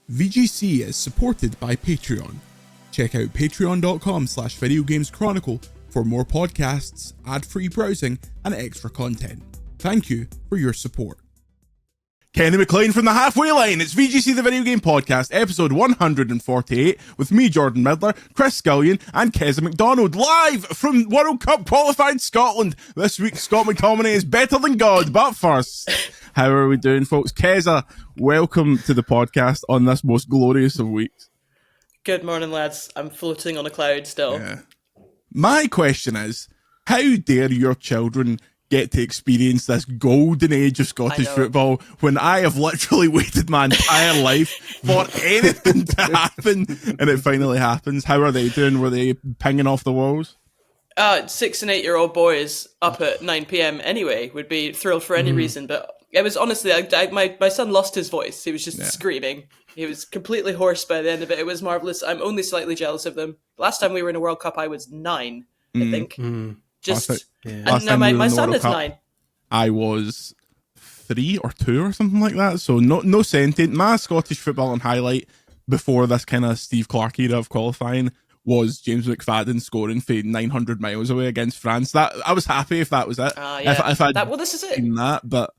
VGC is supported by Patreon. Check out patreon.com/videogameschronicle for more podcasts, ad-free browsing, and extra content. Thank you for your support. Kenny McLean from the halfway line. It's VGC the Video Game Podcast, episode 148, with me, Jordan Midler, Chris Scullion, and Keza MacDonald, live from World Cup qualified Scotland. This week, Scott McTominay is better than God, but first, how are we doing, folks? Keza, welcome to the podcast on this most glorious of weeks. Good morning, lads. I'm floating on a cloud still. Yeah. My question is, how dare your children get to experience this golden age of Scottish football when I have literally waited my entire life for anything to happen, and it finally happens? How are they doing? Were they pinging off the walls? 6 and 8 year old boys up at 9 p.m. anyway would be thrilled for any reason, but it was honestly, my son lost his voice. He was just screaming. He was completely hoarse by the end of it. It was marvellous. I'm only slightly jealous of them. Last time we were in a World Cup, I was 9, I think. And now my son is 9. I was 3 or 2 or something like that. So no sentient. My Scottish footballing highlight before this kind of Steve Clarke era of qualifying was James McFadden scoring for 900 miles away against France. That I was happy if that was it. If I'd this is it. Seen that, but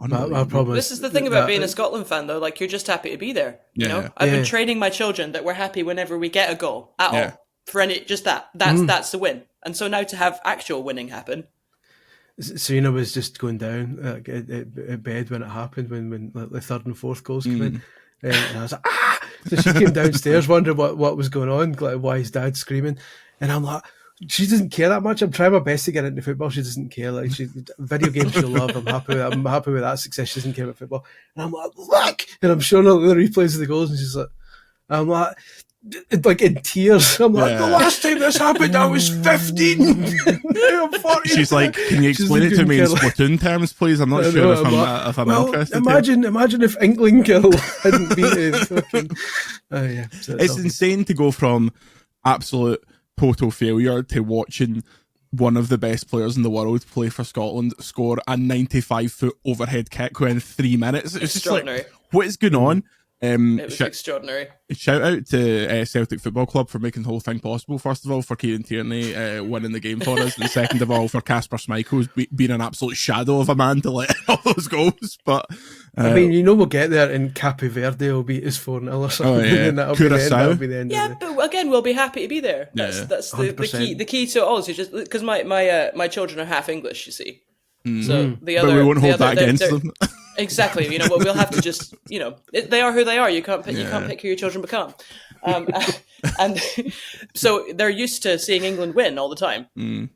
this is the thing about being a Scotland fan, though. Like, you're just happy to be there. You know, I've been training my children that we're happy whenever we get a goal at all. For any, just that's the win. And so now to have actual winning happen. Serena was just going down at bed when it happened, when the third and fourth goals came in. And I was like, ah! So she came downstairs, wondering what was going on, like, why his dad's screaming. And I'm like, she doesn't care that much. I'm trying my best to get into football. She doesn't care. Like, video games she'll love. I'm happy with that success. She doesn't care about football. And I'm like, look! And I'm showing her the replays of the goals, and she's like, I'm like in tears. I'm like, the last time this happened, I was 15. I'm 40. She's like, can you explain it to me in Splatoon terms, please? I'm not sure if I'm interested. Imagine if England Girl hadn't been fucking. So it's insane to go from absolute total failure to watching one of the best players in the world play for Scotland score a 95-foot overhead kick within 3 minutes. It's just like, what is going on? It was extraordinary. Shout out to Celtic Football Club for making the whole thing possible. First of all, for Kieran Tierney winning the game for us, and second of all, for Kasper Schmeichel being an absolute shadow of a man to let in all those goals. But I mean, we'll get there, and Cape Verde will beat us 4-0 or something. And that'll be the end. But again, we'll be happy to be there. That's the key. The key to it all is just because my children are half English, you see. So but we won't hold that against them. Exactly. You know, we'll have to just, they are who they are. You can't pick who your children become. And so they're used to seeing England win all the time. And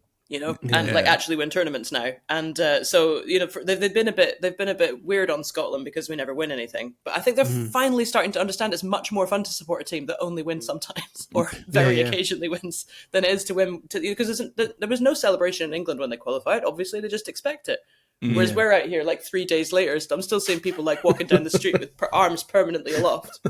like actually win tournaments now. And so they've been a bit weird on Scotland because we never win anything. But I think they're finally starting to understand it's much more fun to support a team that only wins sometimes or very occasionally wins than it is to win. Because there was no celebration in England when they qualified. Obviously, they just expect it. Whereas we're out here like 3 days later, I'm still seeing people like walking down the street with arms permanently aloft.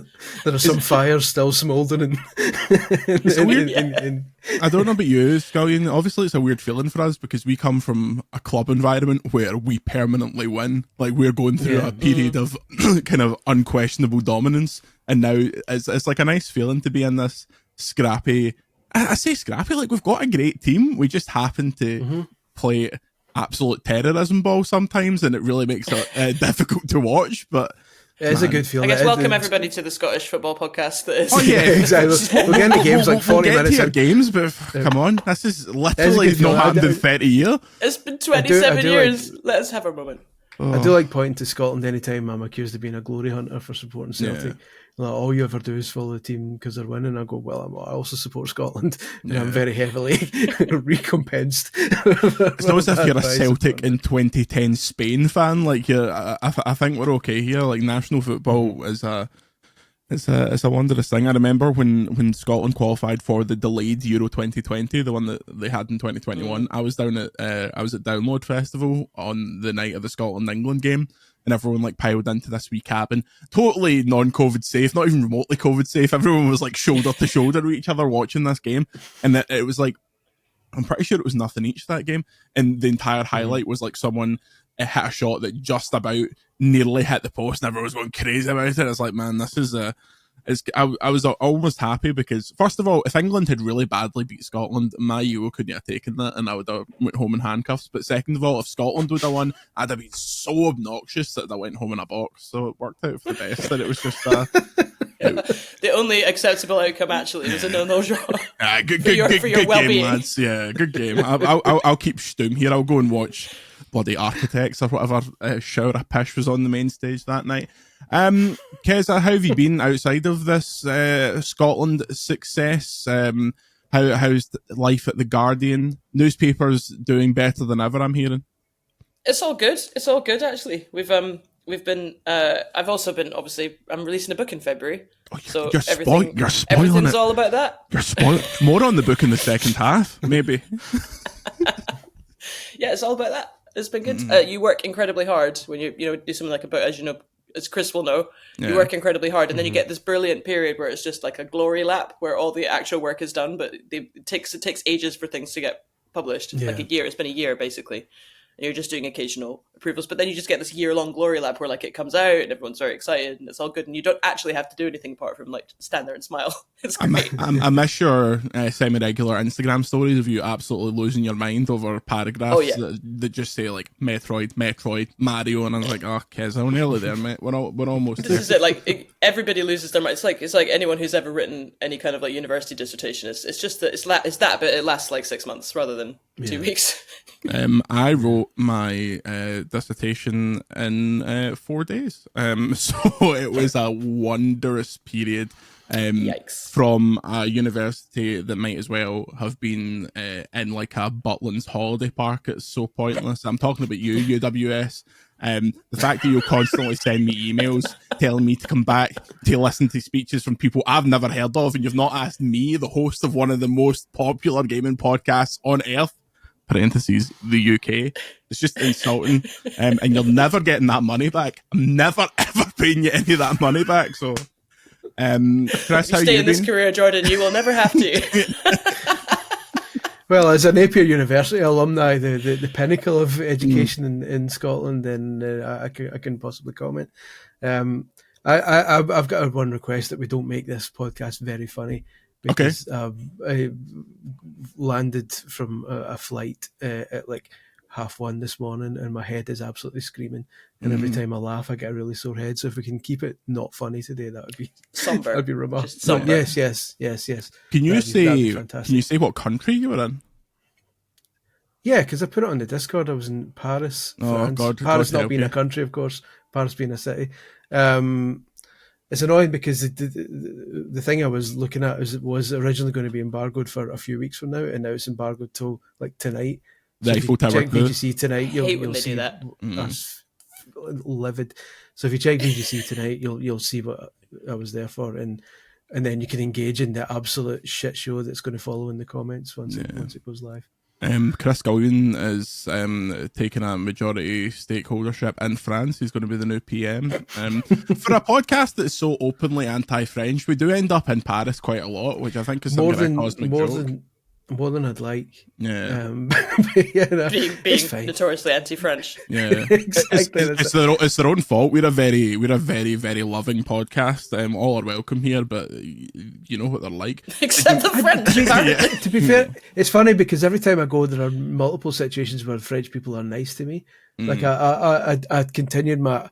There are some fires still smouldering. It's a weird. I don't know about you, Scullion. Obviously, it's a weird feeling for us because we come from a club environment where we permanently win. Like, we're going through a period of kind of unquestionable dominance, and now it's like a nice feeling to be in this scrappy. I say scrappy, like, we've got a great team. We just happen to play absolute terrorism ball sometimes, and it really makes it difficult to watch, but it's a good feeling. I guess welcome everybody to the Scottish Football Podcast. That is. Oh yeah, exactly. We're getting the games like 40 minutes. We'll get to games, but come on, this is literally not happened in 30 years. It's been 27 years. Let us have our moment. I do like pointing to Scotland anytime I'm accused of being a glory hunter for supporting Celtic. Like, all you ever do is follow the team because they're winning. I go, well, I also support Scotland, and I'm very heavily recompensed. It's not as if you're a Celtic in 2010 Spain fan. Like, I think we're okay here. Like, national football is a wondrous thing. I remember when Scotland qualified for the delayed Euro 2020, the one that they had in 2021. I was at Download Festival on the night of the Scotland England game. And everyone like piled into this wee cabin, totally non-COVID safe, not even remotely COVID safe. Everyone was like shoulder to shoulder with each other watching this game, and it was like, I'm pretty sure it was nothing each that game. And the entire highlight was like someone it hit a shot that just about nearly hit the post, and everyone was going crazy about it. It's like, man, this is I was almost happy because, first of all, if England had really badly beat Scotland, my Euro couldn't have taken that and I would have went home in handcuffs. But second of all, if Scotland would have won, I'd have been so obnoxious that I went home in a box. So it worked out for the best that it was just the only acceptable outcome actually was a 0-0 draw. Good your well-being. game, lads. Yeah, good game. I'll keep Stoom here. I'll go and watch bloody Architects or whatever shower of pish was on the main stage that night. Keza, how have you been outside of this Scotland success? How's life at the Guardian? Newspapers doing better than ever, I'm hearing. It's all good. It's all good actually. We've been. I've also been, obviously, I'm releasing a book in February. Oh, so you're spoiling everything's it. all about that. You're spoiling more on the book in the second half, maybe. Yeah, it's all about that. It's been good. You work incredibly hard when you do something like a book, as Chris will know. You work incredibly hard, and then you get this brilliant period where it's just like a glory lap where all the actual work is done, but it takes ages for things to get published. Like a year. It's been a year basically. And you're just doing occasional approvals, but then you just get this year-long glory lap where like it comes out and everyone's very excited and it's all good, and you don't actually have to do anything apart from like stand there and smile. It's great. I miss your semi-regular Instagram stories of you absolutely losing your mind over paragraphs that just say like Metroid, Mario, and I was like, oh, Kez, we're nearly there, mate. We're almost there. This is it. Like everybody loses their mind. It's like anyone who's ever written any kind of like university dissertation. It's just that it's that, but it lasts like 6 months rather than 2 weeks. I wrote my dissertation in 4 days, so it was a wondrous period. Yikes. From a university that might as well have been in like a Butlins holiday park. It's so pointless. I'm talking about you, UWS. The fact that you constantly send me emails telling me to come back to listen to speeches from people I've never heard of, and you've not asked me, the host of one of the most popular gaming podcasts on earth, parentheses, the UK. It's just insulting. And you're never getting that money back. I'm never ever paying you any of that money back. So Chris, you stay in this career, Jordan, you will never have to. Well, as a Napier University alumni, the pinnacle of education in Scotland, then I can possibly comment. I've got one request, that we don't make this podcast very funny, because I landed from a flight at like 1:30 this morning, and my head is absolutely screaming. And every time I laugh, I get a really sore head. So if we can keep it not funny today, that would be somber. That'd be remarkable. Yes. Can you say what country you were in? Yeah, because I put it on the Discord. I was in Paris, France. God, Paris not being a country, of course. Paris being a city. It's annoying because the thing I was looking at was originally going to be embargoed for a few weeks from now, and now it's embargoed till like tonight. The Eiffel Tower. Check VGC tonight. You'll see that. That's livid. So if you check VGC tonight, you'll see what I was there for, and then you can engage in the absolute shit show that's going to follow in the comments once it goes live. Chris Scullion is taking a majority stakeholdership in France. He's going to be the new PM. For a podcast that's so openly anti-French, we do end up in Paris quite a lot, which I think is some kind of cosmic joke. More than I'd like. Yeah. Being notoriously anti-French. Yeah. Exactly. It's their own fault. We're a very, very loving podcast. All are welcome here, but you know what they're like. Except the French. To be fair, it's funny because every time I go, there are multiple situations where French people are nice to me. Like I continued my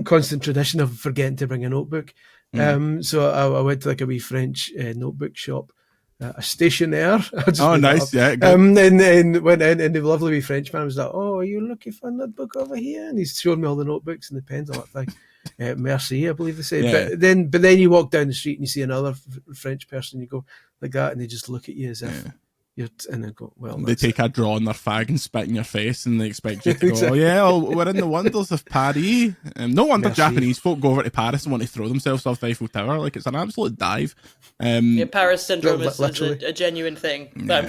constant tradition of forgetting to bring a notebook. So I went to like a wee French notebook shop. A stationaire. Oh, nice, yeah. Good. And went in, and the lovely wee Frenchman was like, "Oh, are you looking for a notebook over here?" And he's showing me all the notebooks and the pens. I'm like, "Merci," I believe they say. Yeah. But then you walk down the street and you see another French person. You go like that, and they just look at you as if you're. And they go, "Well." They take a draw on their fag and spit in your face, and they expect you to go, exactly. "Oh yeah, we're in the wonders of Paris." No wonder Japanese folk go over to Paris and want to throw themselves off the Eiffel Tower. Like, it's an absolute dive. Paris syndrome is a genuine thing that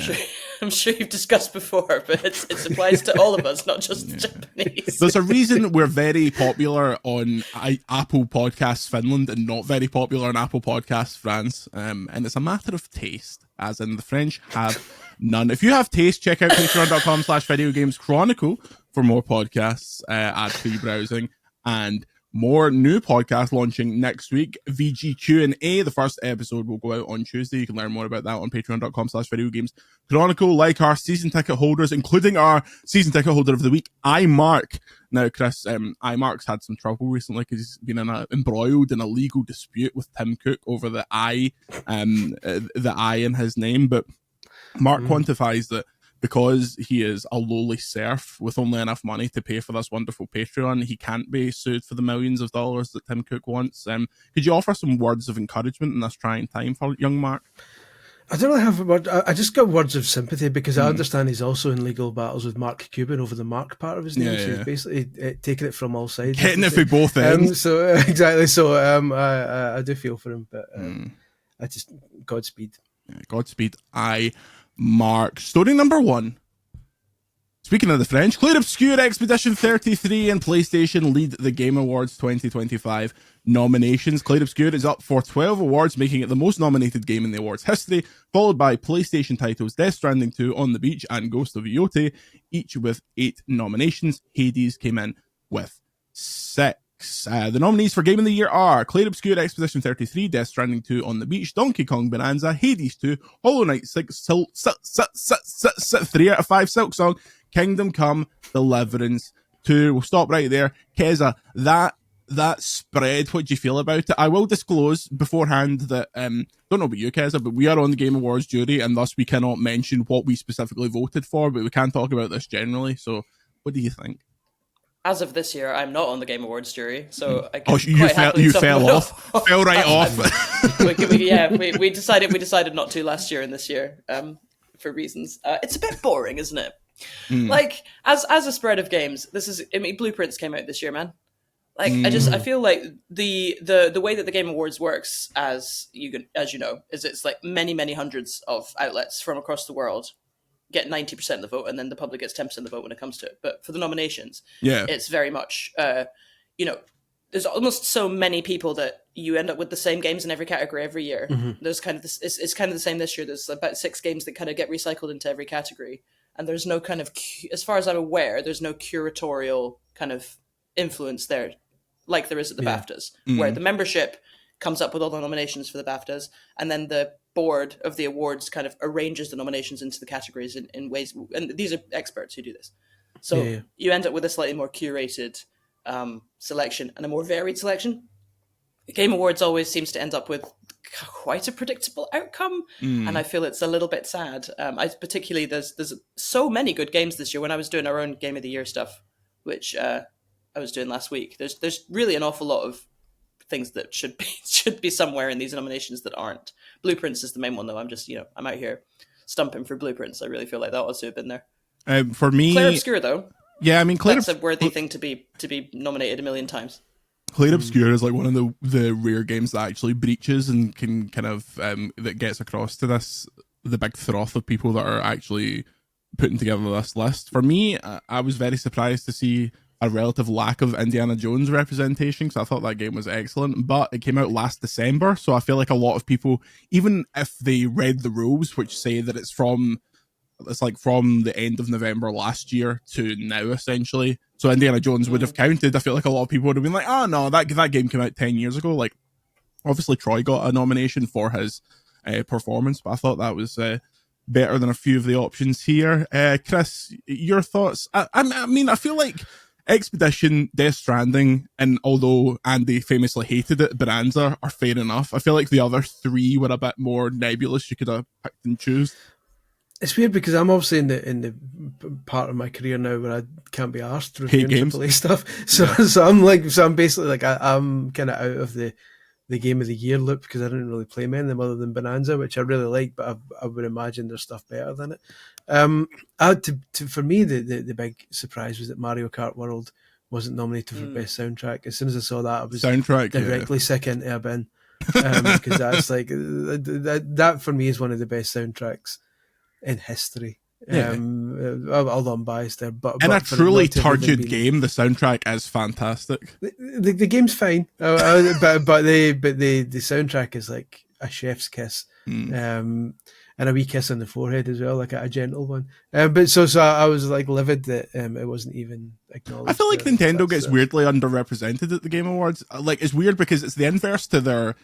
I'm sure you've discussed before, but it applies to all of us, not just Japanese. There's a reason we're very popular on Apple Podcasts Finland and not very popular on Apple Podcasts France, and it's a matter of taste, as in the French have none. If you have taste, check out patreon.com/videogameschronicle, for more podcasts, ad-free browsing, and more new podcasts launching next week. VG Q&A, the first episode will go out on Tuesday. You can learn more about that on patreon.com/Video Games Chronicle. Like our season ticket holders, including our season ticket holder of the week, iMark. Now, Chris, iMark's had some trouble recently because he's been embroiled in a legal dispute with Tim Cook over the I in his name. But Mark quantifies that because he is a lowly serf with only enough money to pay for this wonderful Patreon, he can't be sued for the millions of dollars that Tim Cook wants. Could you offer some words of encouragement in this trying time for young Mark? I don't really have a word. I just got words of sympathy because I understand he's also in legal battles with Mark Cuban over the Mark part of his name. So he's basically taking it from all sides. Getting it for both ends. Exactly. So I do feel for him, but I just Godspeed. Yeah, Godspeed. Mark. Story number 1. Speaking of the French, Claire Obscure Expedition 33 and PlayStation lead the Game Awards 2025 nominations. Claire Obscure is up for 12 awards, making it the most nominated game in the awards history, followed by PlayStation titles Death Stranding 2, On the Beach, and Ghost of Iote, each with 8 nominations. Hades came in with 6. The nominees for Game of the Year are Clair Obscure Expedition 33, Death Stranding 2, On the Beach, Donkey Kong Bonanza, Hades 2, Hollow Knight 6, 3 out of 5, Silk Song, Kingdom Come, Deliverance 2. We'll stop right there. Keza, that spread, what do you feel about it? I will disclose beforehand that, don't know about you, Keza, but we are on the Game Awards jury, and thus we cannot mention what we specifically voted for, but we can talk about this generally. So, what do you think? As of this year, I'm not on the Game Awards jury, so I you fell off, fell right off. We decided not to last year and this year, for reasons. It's a bit boring, isn't it? Like as a spread of games, Blueprints came out this year, man. Like I feel like the way that the Game Awards works, as you know, is it's like many hundreds of outlets from across the world get 90% of the vote, and then the public gets 10% of the vote when it comes to it. But for the nominations, it's very much, there's almost so many people that you end up with the same games in every category every year. There's kind of this, it's kind of the same this year. There's about 6 games that kind of get recycled into every category, and there's no kind of, as far as I'm aware, there's no curatorial kind of influence there, like there is at the BAFTAs, where the membership comes up with all the nominations for the BAFTAs, and then the board of the awards kind of arranges the nominations into the categories in ways, and these are experts who do this. So you end up with a slightly more curated selection and a more varied selection. The Game Awards always seems to end up with quite a predictable outcome, and I feel it's a little bit sad. Particularly there's so many good games this year. When I was doing our own Game of the Year stuff, which I was doing last week, there's really an awful lot of things that should be somewhere in these nominations that aren't. Blueprints is the main one, though. I'm out here stumping for Blueprints. I really feel like that ought to have been there. For me, Clair Obscur, though. Yeah, I mean, that's a worthy thing to be nominated 1,000,000 times. Clair Obscur is like one of the rare games that actually breaches and can kind of that gets across to the big froth of people that are actually putting together this list. For me, I was very surprised to see a relative lack of Indiana Jones representation, because I thought that game was excellent, but it came out last December, so I feel like a lot of people, even if they read the rules, which say that it's from the end of November last year to now, essentially, so Indiana Jones would have counted. I feel like a lot of people would have been like, oh no, that game came out 10 years ago. Like, obviously Troy got a nomination for his performance, but I thought that was better than a few of the options here. Chris, your thoughts? I mean, I feel like Expedition, Death Stranding, and although Andy famously hated it, Bonanza are fair enough. I feel like the other 3 were a bit more nebulous. You could have picked and choose. It's weird because I'm obviously in the part of my career now where I can't be arsed reviewing AAA stuff. So I'm basically like I'm kind of out of the Game of the Year loop because I didn't really play many of them other than Bonanza, which I really like, but I would imagine there's stuff better than it. For me, the big surprise was that Mario Kart World wasn't nominated for Best Soundtrack. As soon as I saw that, I was directly sick into a bin, because that's like that for me is one of the best soundtracks in history. Although I'm biased there, but in a truly turgid game, the soundtrack is fantastic. The game's fine, but the soundtrack is like a chef's kiss. And and a wee kiss on the forehead as well, like a gentle one. But so I was like livid that it wasn't even acknowledged. I feel like Nintendo gets weirdly underrepresented at the Game Awards. Like, it's weird because it's the inverse to their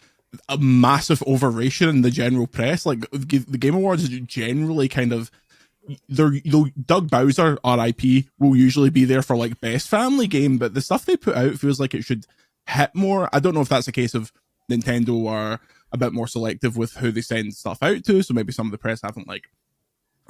a massive overration in the general press. Like, the Game Awards is generally kind of, Doug Bowser, R.I.P., will usually be there for like best family game, but the stuff they put out feels like it should hit more. I don't know if that's a case of Nintendo are a bit more selective with who they send stuff out to, so maybe some of the press haven't like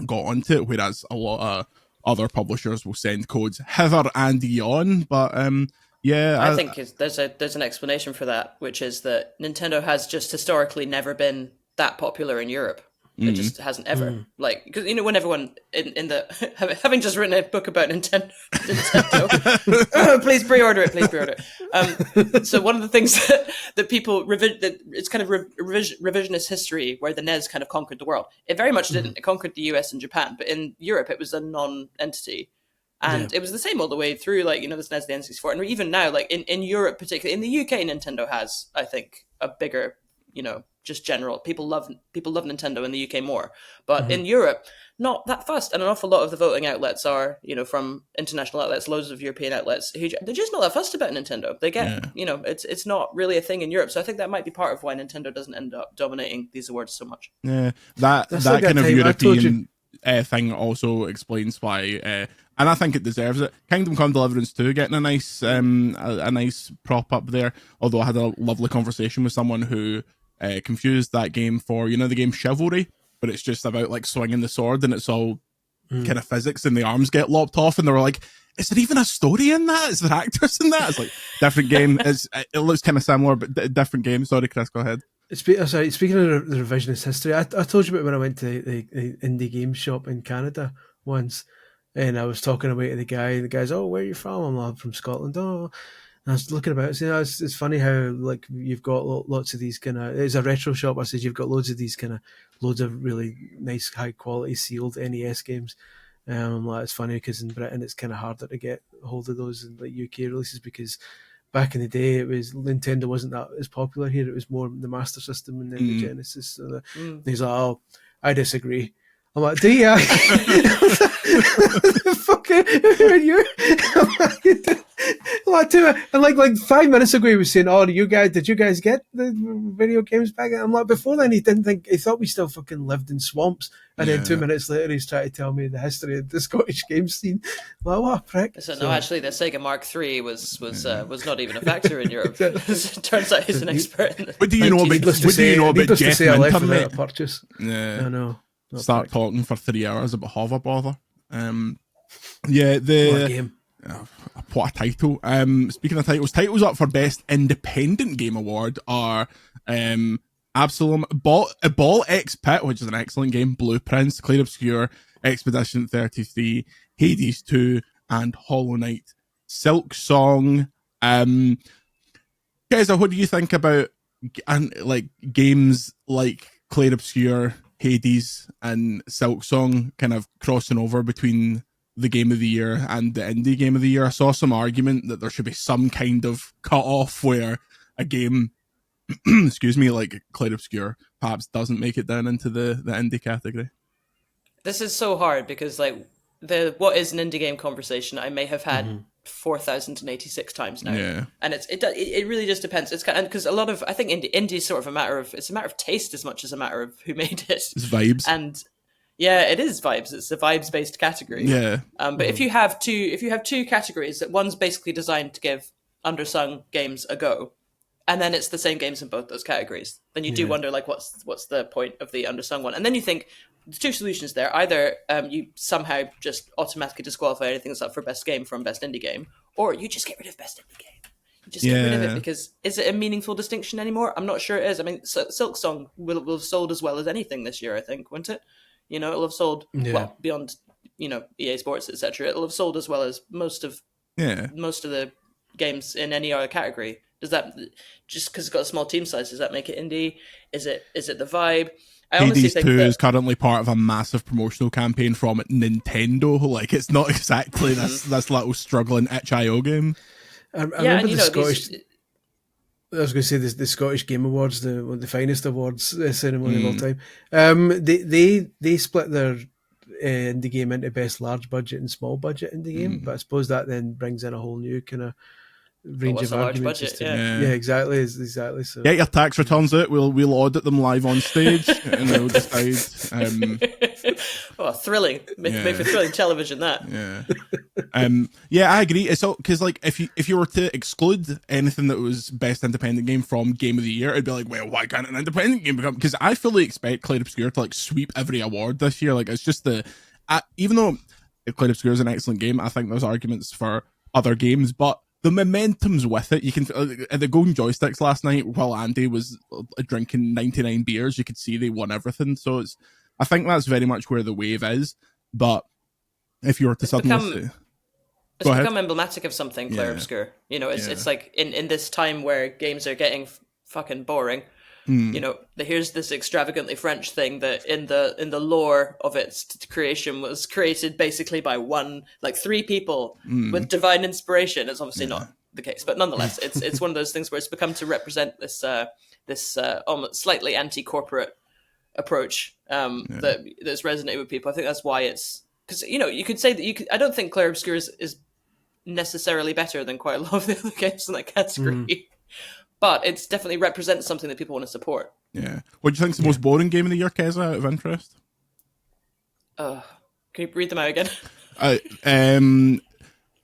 got onto it, whereas a lot of other publishers will send codes hither and yon. But I think there's an explanation for that, which is that Nintendo has just historically never been that popular in Europe. It just hasn't ever, like, because when everyone in the having just written a book about Nintendo please pre-order it. So one of the things that people it's kind of revisionist history, where the NES kind of conquered the world. It very much didn't. It conquered the US and Japan, but in Europe it was a non-entity, and it was the same all the way through. Like, the SNES, the N64, and even now, like in Europe, particularly in the UK, Nintendo has, I think, a bigger, just general, people love Nintendo in the UK more, but in Europe not that fussed, and an awful lot of the voting outlets are from international outlets, loads of European outlets who they're just not that fussed about Nintendo. They get it's not really a thing in Europe, so I think that might be part of why Nintendo doesn't end up dominating these awards so much. That kind of European thing also explains why, and I think it deserves it. Kingdom Come Deliverance 2 getting a nice prop up there, although I had a lovely conversation with someone who confused that game for the game Chivalry, but it's just about like swinging the sword, and it's all kind of physics, and the arms get lopped off, and they were like, is there even a story in that? Is there actors in that? It's like, different game. It looks kind of similar, but different game. Sorry, Chris, go ahead. Speaking of the revisionist history, I told you about when I went to the indie game shop in Canada once, and I was talking away to the guy, and the guy's, oh, where are you from? I'm from Scotland. Oh, and I was looking about it, it's funny how like you've got lots of these kind of, it's a retro shop. I said you've got loads of really nice high quality sealed NES games. Like, it's funny because in Britain it's kind of harder to get hold of those in like UK releases, because back in the day Nintendo wasn't that as popular here. It was more the Master System and then the Genesis. And he's like, oh, I disagree. I'm like, do you? Fucking, who are you? And like 5 minutes ago he was saying, oh, did you guys get the video games back? I'm like, before then he thought we still fucking lived in swamps, and then 2 minutes later he's trying to tell me the history of the Scottish game scene. Like, what a prick. So no, actually the Sega Mark III was not even a factor in Europe. It turns out he's an expert in it. What do you know about Jeff Minton, mate? Purchase. Yeah. I know. Start talking for 3 hours about hover bother. What a game. What a title. Speaking of titles up for Best Independent Game Award are Absalom, Ball X Pit, which is an excellent game, Blueprints, Clear Obscure, Expedition 33, Hades 2, and Hollow Knight. Silk Song. Guys, what do you think about games like Clear Obscure, Hades, and Silk Song kind of crossing over between the Game of the Year and the Indie Game of the Year? I saw some argument that there should be some kind of cut-off where a game, excuse me, like Clear Obscure perhaps doesn't make it down into the indie category. This is so hard because like the what is an indie game conversation I may have had 4,086 times now, and it really just depends. It's kind of, because a lot of, I think indie is sort of a matter of taste as much as a matter of who made it. It's vibes, and it is vibes. It's a vibes based category. But if you have two categories, that one's basically designed to give undersung games a go, and then it's the same games in both those categories, then you do wonder like what's the point of the undersung one, and then you think. There's two solutions there. Either you somehow just automatically disqualify anything that's up for best game from best indie game, or you just get rid of best indie game. You just get rid of it, because is it a meaningful distinction anymore? I'm not sure it is. I mean, Silk Song will have sold as well as anything this year, I think, won't it? It'll have sold well beyond EA Sports, etc. It'll have sold as well as most of the games in any other category. Does that, just because it's got a small team size, does that make it indie? Is it the vibe? I Hades 2 is currently part of a massive promotional campaign from Nintendo. Like, it's not exactly this little struggling itch.io game. I remember the Scottish... I was going to say the Scottish Game Awards, the finest awards ceremony of all time. They split their indie game into best large budget and small budget indie game, but I suppose that then brings in a whole new kind of range of arguments. Budget, yeah, exactly. So get your tax returns out. We'll audit them live on stage, and we'll decide. Thrilling! Make for thrilling television. That. Yeah, I agree. It's all because like if you were to exclude anything that was best independent game from Game of the Year, it'd be like, well, why can't an independent game become? Because I fully expect Clair Obscur to like sweep every award this year. Like it's just even though Clair Obscur is an excellent game, I think there's arguments for other games, but the momentum's with it. You can at the Golden Joysticks last night, while Andy was drinking 99 beers, you could see they won everything. So I think that's very much where the wave is. But if you were to suddenly it's become emblematic of something, Clair Obscur. You know, it's like in this time where games are getting fucking boring. You know, here's this extravagantly French thing that in the lore of its creation was created basically by three people with divine inspiration. It's obviously not the case, but nonetheless, it's one of those things where it's become to represent this almost slightly anti-corporate approach that's resonated with people. I think that's why it's because you could say that I don't think Clair Obscur is necessarily better than quite a lot of the other games in that category. But it's definitely represents something that people want to support. Yeah. What do you think is the most boring game of the year, Keza, out of interest? Can you read them out again? Clair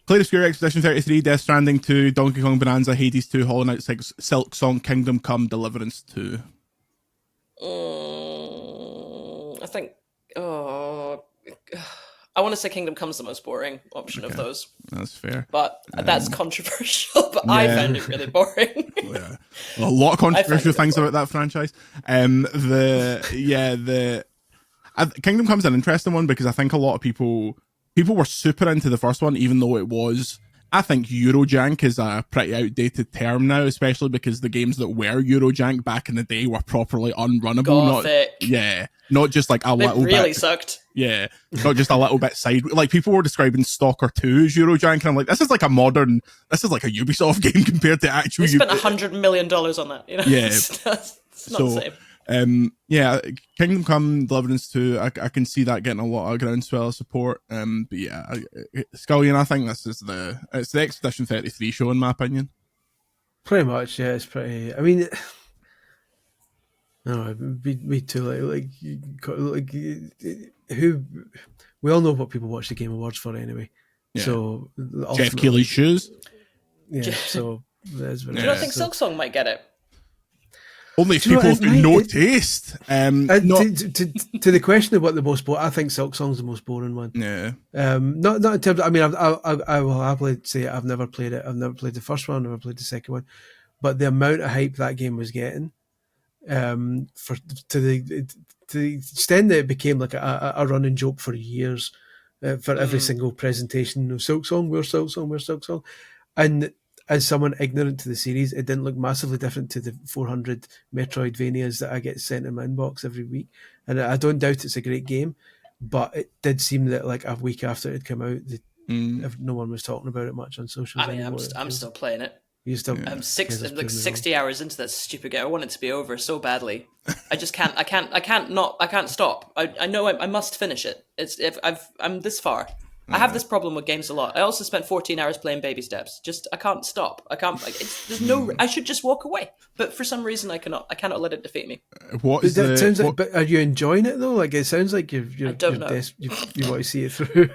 Obscur, Expedition 33, Death Stranding 2, Donkey Kong Bonanza, Hades 2, Hollow Knight 6, Silk Song, Kingdom Come, Deliverance 2. I think... I want to say Kingdom Come's the most boring option of those. That's fair. But that's controversial, but I found it really boring. A lot of controversial things about that franchise. Kingdom Come's an interesting one because I think a lot of people were super into the first one, even though it was... I think Eurojank is a pretty outdated term now, especially because the games that were Eurojank back in the day were properly unrunnable. Gothic. Not just like a little bit. It really sucked. Yeah, not just a little bit side. Like people were describing Stalker 2 as Eurojank, and I'm like, this is like a Ubisoft game compared to actual. We spent $100 million on that. You know? Yeah, it's not the same. Kingdom Come Deliverance 2, I can see that getting a lot of groundswell of support. But yeah, Scullion, I think it's the Expedition 33 show in my opinion. Pretty much, yeah. It's pretty. I mean, no, me too. Like who? We all know what people watch the Game Awards for anyway. Yeah. So Jeff Keighley's shoes. Yeah. So there's. Do you not think Silk Song might get it? Only people with no taste. To the question of what the most boring, I think Silk Song's the most boring one. Yeah. Not in terms of, I mean, I will happily say I've never played it. I've never played the first one. I've never played the second one. But the amount of hype that game was getting, to the extent that it became like a running joke for years, for every single presentation of Silk Song, where's Silk Song, where's Silk Song, and as someone ignorant to the series, it didn't look massively different to the 400 Metroidvanias that I get sent in my inbox every week. And I don't doubt it's a great game, but it did seem that like a week after it had come out, no one was talking about it much on socials. I mean, I'm still playing it. I'm 60 hours into that stupid game. I want it to be over so badly. I just can't. I can't stop. I know I must finish it. I'm this far. I have this problem with games a lot. I also spent 14 hours playing Baby Steps. I can't stop. I can't. I should just walk away, but for some reason I cannot. I cannot let it defeat me. But are you enjoying it though? Like it sounds like you want to see it through.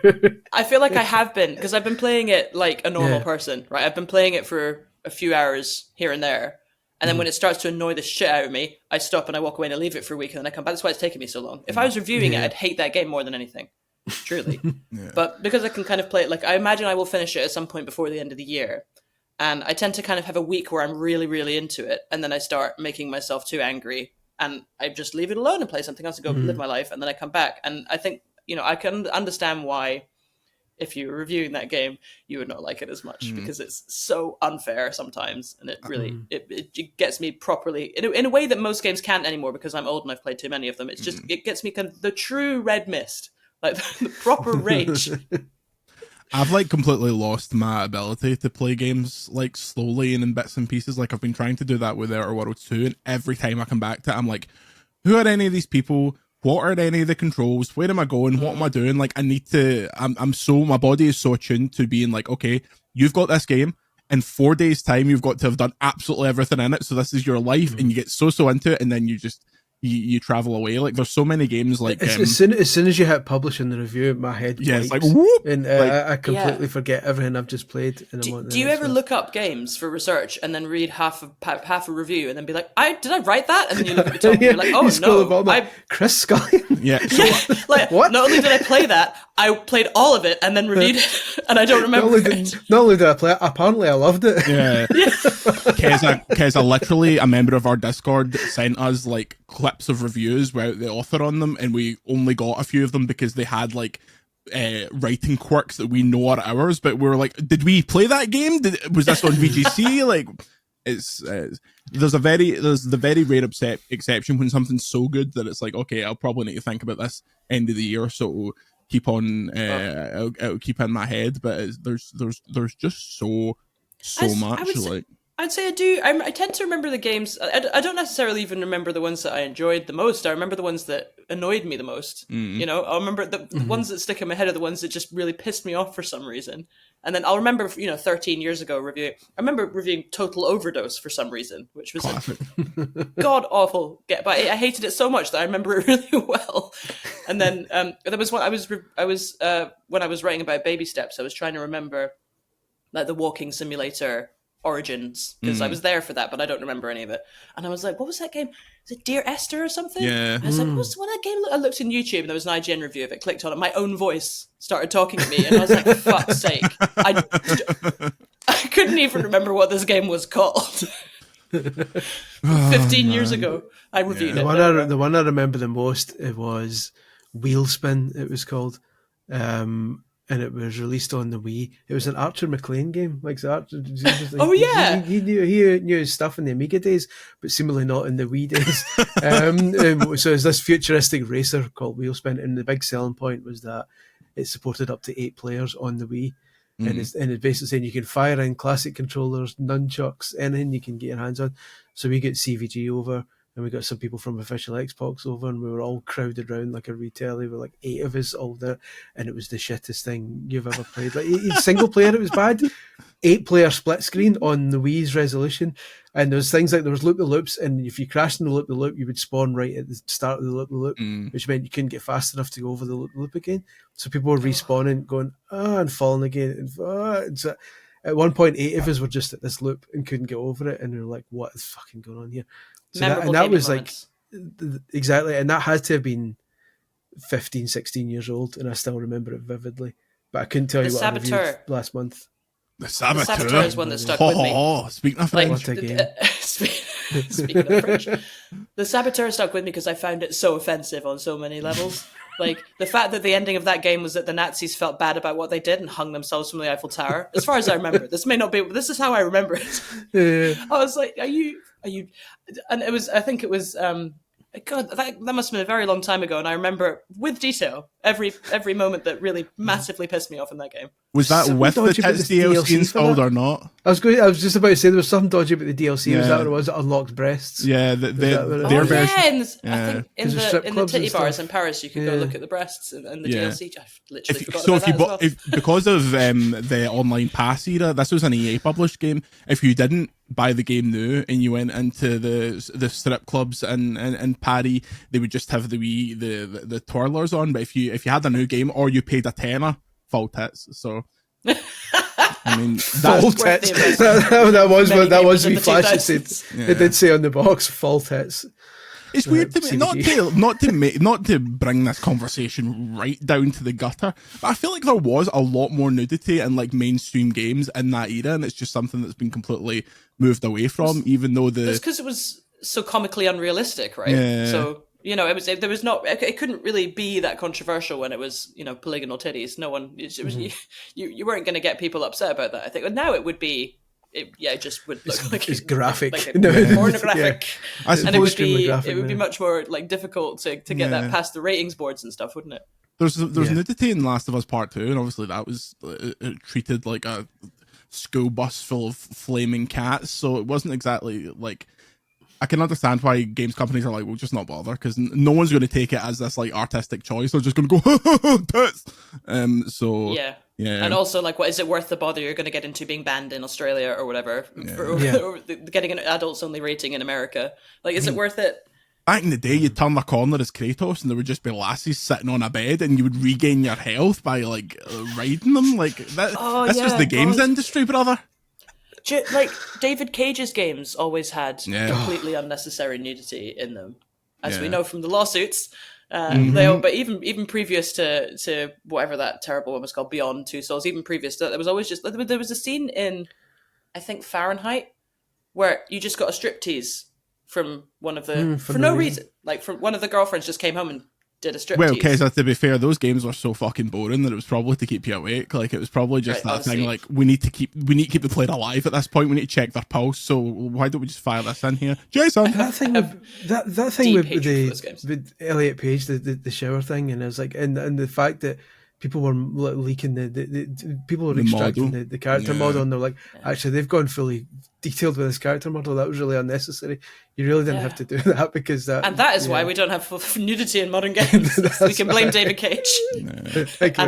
I feel like I have been because I've been playing it like a normal person, right? I've been playing it for a few hours here and there, and then when it starts to annoy the shit out of me, I stop and I walk away and I leave it for a week, and then I come back. That's why it's taking me so long. If I was reviewing it, I'd hate that game more than anything. Truly. But because I can kind of play it, like I imagine I will finish it at some point before the end of the year, and I tend to kind of have a week where I'm really, really into it, and then I start making myself too angry, and I just leave it alone and play something else and go live my life, and then I come back, and I think, I can understand why if you were reviewing that game, you would not like it as much, because it's so unfair sometimes, and it really, it gets me properly, in a way that most games can't anymore, because I'm old and I've played too many of them. It's just, it gets me kind of the true red mist. Like the proper rage. I've like completely lost my ability to play games like slowly and in bits and pieces. Like I've been trying to do that with Outer Worlds 2, and every time I come back to it, I'm like, who are any of these people? What are any of the controls? Where am I going? What am I doing? Like I need to, my body is so attuned to being like, okay, you've got this game. In 4 days' time, you've got to have done absolutely everything in it. So this is your life, and you get so into it, and then you just you travel away. Like there's so many games like as soon as you hit publish in the review, my head it's like wipes, whoop, and I completely forget everything I've just played. And do you ever look up games for research and then read half a review and then be like, did I write that? And then you look at the top and you're like, oh no, Chris Scullion. Like what? Not only did I play that, I played all of it and then reviewed it, and I don't remember not only did I play it, apparently I loved it. Yeah. Keza, literally, a member of our Discord sent us like clips of reviews without the author on them, and we only got a few of them because they had like writing quirks that we know are ours, but we were like, did we play that game? Was this on VGC? Like it's there's the very rare exception when something's so good that it's like, okay, I'll probably need to think about this end of the year, so it'll keep on it'll keep in my head. But there's just so much. I'd say I do. I tend to remember the games. I don't necessarily even remember the ones that I enjoyed the most. I remember the ones that annoyed me the most. You know, I'll remember the ones that stick in my head are the ones that just really pissed me off for some reason. And then I'll remember, 13 years ago I remember reviewing Total Overdose for some reason, which was a god awful get. But I hated it so much that I remember it really well. And then there was one I was when I was writing about Baby Steps, I was trying to remember like the walking simulator origins, because I was there for that, but I don't remember any of it. And I was like, what was that game? Is it Dear Esther or something? Yeah. I was like, what's that game? I looked in YouTube and there was an IGN review of it, clicked on it, my own voice started talking to me, and I was like, fuck's sake. I couldn't even remember what this game was called. 15 years ago, I reviewed it. The one I remember the most, it was Wheelspin, it was called. And it was released on the Wii. It was an Archer McLean game. Like, oh yeah, he knew his stuff in the Amiga days, but seemingly not in the Wii days. So it's this futuristic racer called Wheelspin, and the big selling point was that it supported up to 8 players on the Wii. And it's basically saying you can fire in classic controllers, nunchucks, anything you can get your hands on. So we get CVG over, and we got some people from Official Xbox over, and we were all crowded around like a retail. There were like 8 of us all there, and it was the shittest thing you've ever played. Like single player, it was bad. 8-player split screen on the Wii's resolution, and there was things like there was loop-the-loops, and if you crashed in the loop-the-loop, you would spawn right at the start of the loop-the-loop, which meant you couldn't get fast enough to go over the loop-the-loop again. So people were respawning, going and falling again, and so at one point 8 of us were just at this loop and couldn't get over it, and we were like, "What is fucking going on here?" So that was moments. Like exactly, and that had to have been 15, 16 years old, and I still remember it vividly. But I couldn't tell you what I reviewed last month. The Saboteur is one that stuck with me. Speaking of French, speaking of French, the Saboteur stuck with me because I found it so offensive on so many levels. Like the fact that the ending of that game was that the Nazis felt bad about what they did and hung themselves from the Eiffel Tower. As far as I remember, this may not be. This is how I remember it. Yeah. I was like, "Are you?" And it was. I think it was. God, that must have been a very long time ago, and I remember with detail every moment that really massively pissed me off in that game. Was that with the DLC installed or not? I was just about to say there was something dodgy about the DLC. Yeah. Was that what it was? It unlocked breasts. Yeah, their version. I think in the titty bars in Paris, you could go look at the breasts and the DLC. I literally forgot about that as well. Because of the online pass era, this was an EA published game. If you didn't buy the game new and you went into the strip clubs in Paris, they would just have the twirlers on. But if you had a new game or you paid a tenner, full tits. So I mean, full tits. that was me flash. It did say on the box full tits. It's weird to me, not to bring this conversation right down to the gutter, but I feel like there was a lot more nudity in like mainstream games in that era, and it's just something that's been completely moved away from. Even though it's because it was so comically unrealistic, right? Yeah. So it couldn't really be that controversial when it was polygonal titties. No one, you weren't going to get people upset about that. I think, but now it would be. It just would look it's graphic, pornographic, and it would be much more like difficult to get that past the ratings boards and stuff, wouldn't it? There's nudity in Last of Us Part 2, and obviously that was treated like a school bus full of flaming cats, so it wasn't exactly like... I can understand why games companies are like, we'll just not bother, because no one's going to take it as this like artistic choice. They're just going to go, tits. So yeah. And also, like, what is it worth the bother you're going to get into being banned in Australia or whatever, or getting an adults only rating in America? Like, is it worth it? Back in the day, you'd turn the corner as Kratos, and there would just be lassies sitting on a bed, and you would regain your health by like riding them. Like that. This was the games industry, brother. Like David Cage's games always had completely unnecessary nudity in them, as we know from the lawsuits. But even previous to whatever that terrible one was called, Beyond Two Souls, even previous to that, there was always there was a scene in, I think, Fahrenheit, where you just got a striptease from one of the for no reason. Like, from one of the girlfriends just came home and did a striptease. Well, Keza, to be fair, those games were so fucking boring that it was probably to keep you awake. Like, it was probably just that thing. Like, we need to keep the player alive at this point. We need to check their pulse. So why don't we just fire this in here, Jason? That thing with Elliot Page, the shower thing, and it was like, and the fact that people were leaking the people were extracting the character model, and they're like, actually, they've gone fully detailed with this character model. That was really unnecessary. You really didn't have to do that, because that is why we don't have nudity in modern games. We can blame David Cage and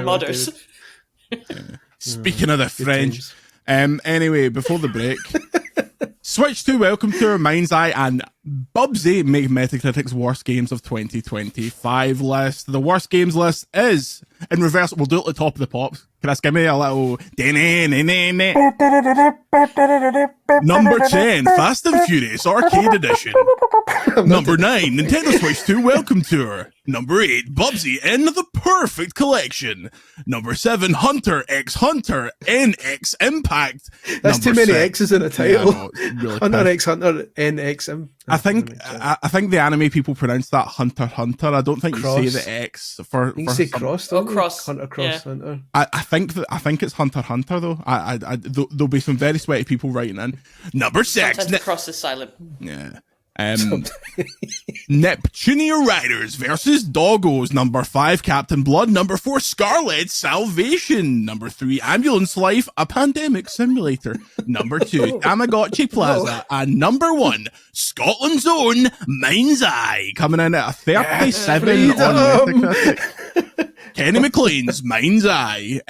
modders. Speaking of the French, anyway, before the break, switch to Welcome to Our Mind's Eye and Bubsy make Metacritic's worst games of 2025 list. The worst games list is in reverse. We'll do it at the top of the pops. Can I give me a little... Number 10, Fast and Furious Arcade Edition. Number 9, Nintendo Switch 2 Welcome Tour. Number 8, Bubsy and the Perfect Collection. Number 7, Hunter x Hunter NX Impact. That's too many X's in a title. Yeah, no, really Hunter x Hunter NX Impact. I think the anime people pronounce that Hunter Hunter. I don't think cross. You say the X for. You say cross. Cross. Hunter cross Hunter. I think it's Hunter Hunter though. There'll be some very sweaty people writing in. Number 6. Sometimes the cross is silent. Yeah. Neptunia Riders versus Doggos. Number 5, Captain Blood. Number 4, Scarlet Salvation. Number 3, Ambulance Life, a pandemic simulator. Number 2, Tamagotchi Plaza. And number 1, Scotland's own Mind's Eye, coming in at a 37 on Metacritic. Kenny McLean's Mind's Eye.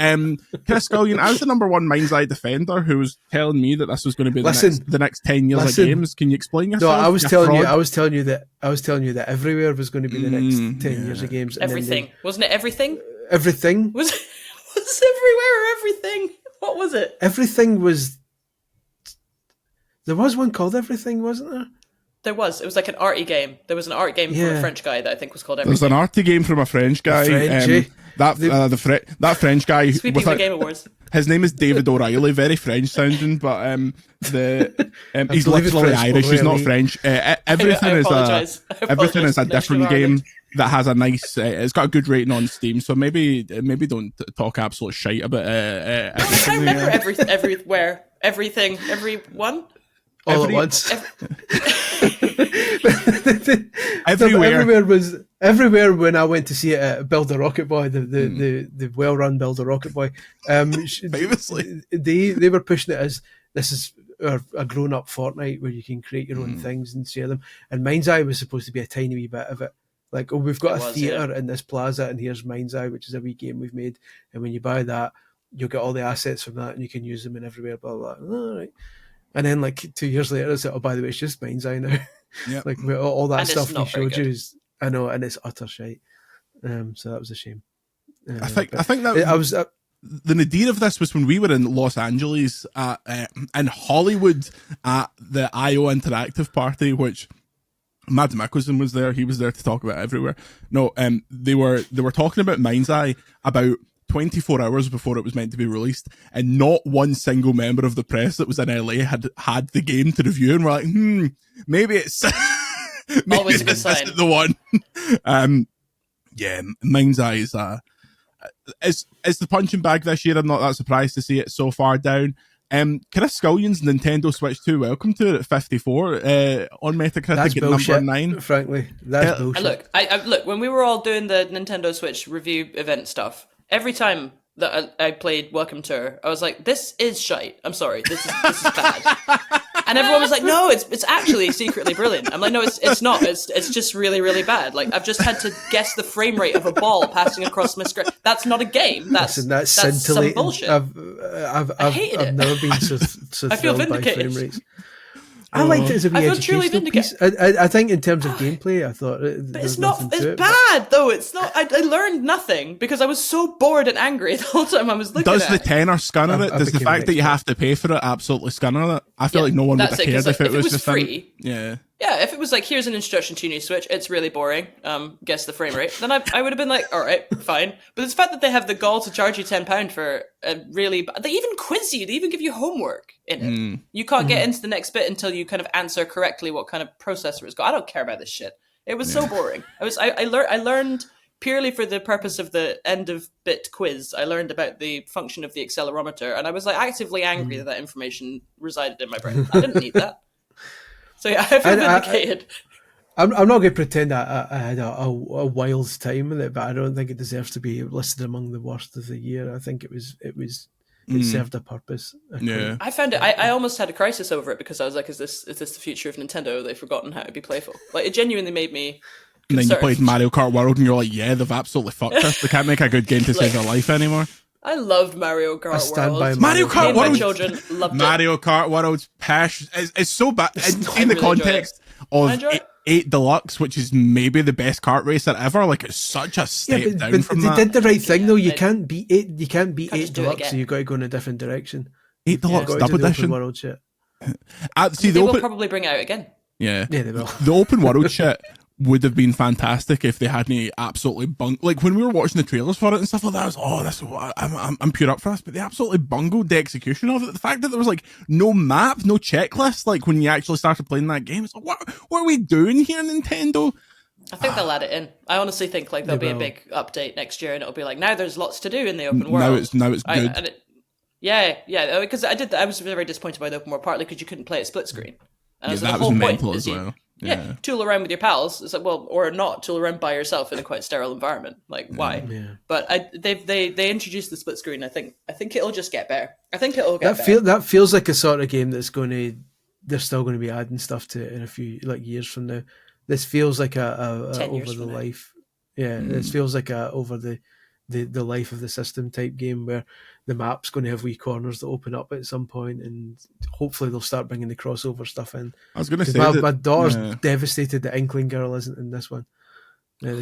Chris Scullion, as the number 1 Mind's Eye defender who was telling me that this was going to be the next 10 years of games, can you explain yourself? No, I was telling you that Everywhere was going to be the next 10 years of games. Everything. Wasn't it Everything? Everything? Was Everywhere or Everything? What was it? Everything was... There was one called Everything, wasn't there? There was. It was like an arty game. There was an art game from a French guy that I think was called Everything. There's an arty game from a French guy. That French guy. Sweeping the Game Awards. His name is David O'Reilly. Very French sounding, but he's literally Irish. He's not French. Everything is a different game that has a nice. It's got a good rating on Steam. So maybe don't talk absolute shite about. I remember Everywhere, Everything, Everyone. All at once. Everywhere when I went to see it at Build a Rocket Boy, the well-run Build a Rocket Boy. Famously. They were pushing it as this is a grown-up Fortnite where you can create your own things and share them. And Mind's Eye was supposed to be a tiny wee bit of it. Like, we've got a theatre in this plaza, and here's Mind's Eye, which is a wee game we've made. And when you buy that, you'll get all the assets from that, and you can use them in everywhere, blah, blah, blah. All right. And then, like, 2 years later, it's like, oh, by the way, it's just Mind's Eye now. Yep. Like, all that stuff we showed you is, I know, and it's utter shite. So that was a shame. I think that I was the nadir of this was when we were in Los Angeles in Hollywood at the IO Interactive party, which Mads Mikkelsen was there. He was there to talk about Everywhere. No, they were talking about Mind's Eye about 24 hours before it was meant to be released, and not one single member of the press that was in LA had the game to review, and we're like, maybe it's always a good sign. Isn't the one. Mind's Eye is the punching bag this year. I'm not that surprised to see it so far down. Chris Scullion's Nintendo Switch 2 welcome to it at 54 on Metacritic That's at bullshit, number 9. Frankly, that's bullshit. Look, I look, when we were all doing the Nintendo Switch review event stuff, every time that I played Welcome to, I was like, this is shite. I'm sorry, this is bad. And everyone was like, no, it's actually secretly brilliant. I'm like, no, it's not. It's just really, really bad. Like, I've just had to guess the frame rate of a ball passing across my screen. That's not a game. That's some bullshit. I've hated it. never been so I feel thrilled by vindicated. frame rates. I liked it as a wee I feel truly educational piece. I think in terms of gameplay, I thought but it's not. It's bad though. It's not. I learned nothing because I was so bored and angry the whole time I was looking Does at the it. tenner scunner it? Does the fact that you have to pay for it absolutely scunner it? I feel like no one would have cared if it was just free. Yeah. Yeah, if it was like, here's an introduction to your new Switch, it's really boring, guess the frame rate, then I would have been like, alright, fine. But it's the fact that they have the gall to charge you £10 for a really... They even quiz you, they even give you homework in it. You can't get into the next bit until you kind of answer correctly what kind of processor it's got. I don't care about this shit. It was so boring. I learned purely for the purpose of the end of bit quiz, I learned about the function of the accelerometer, and I was like actively angry that information resided in my brain. I didn't need that. So yeah, I feel vindicated. I'm not going to pretend I had a wild time with it, but I don't think it deserves to be listed among the worst of the year. I think it served a purpose. I found it. I almost had a crisis over it because I was like, "Is this the future of Nintendo? They've forgotten how to be playful." Like, it genuinely made me. And then you played Mario Kart World, and you're like, "Yeah, they've absolutely fucked us. They can't make a good game to save their life anymore." I loved Mario Kart World. Mario Kart World. My children loved Mario Kart World's passion is so bad. In the context of 8 Deluxe, which is maybe the best kart racer ever, like it's such a step down from that. They did the right thing though. You can't beat 8. You can't beat 8 Deluxe, so you got to go in a different direction. 8 Deluxe Double Edition. World shit. See, they will probably bring it out again. Yeah, they will. The open world shit would have been fantastic if they hadn't absolutely like when we were watching the trailers for it and stuff like that. I was I'm pure up for this, but they absolutely bungled the execution of it. The fact that there was like no map, no checklist, like when you actually started playing that game, it's like what are we doing here, Nintendo? I think they'll add it in. I honestly think like there'll be a big update next year, and it'll be like, now there's lots to do in the open world. Now it's good. Yeah, because I was very disappointed by the open world, partly because you couldn't play it split screen. And that was mental as well. Yeah, tool around with your pals. It's like, well, or not tool around by yourself in a quite sterile environment. Like, why? Yeah. But they introduced the split screen. I think it'll just get better. I think it'll get better. That feels like a sort of game that's they're still going to be adding stuff to it in a few years from now. This feels like a over the life. Yeah, this feels like a over the life of the system type game where the map's going to have wee corners that open up at some point, and hopefully they'll start bringing the crossover stuff in. I was going to say my daughter's devastated that Inkling Girl isn't in this one.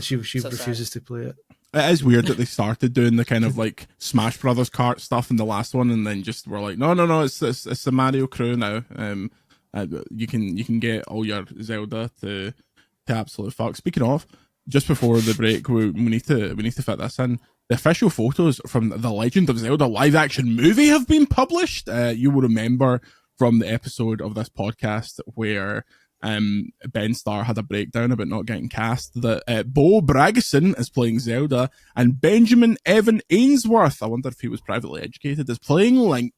She refuses to play it. It is weird that they started doing the kind of like Smash Brothers kart stuff in the last one, and then just were like, no, it's the Mario crew now. You can get all your Zelda to absolute fuck. Speaking of, just before the break, we need to fit this in. The official photos from The Legend of Zelda live action movie have been published. You will remember from the episode of this podcast where Ben Starr had a breakdown about not getting cast that Bo Bragason is playing Zelda and Benjamin Evan Ainsworth, I wonder if he was privately educated, is playing Link.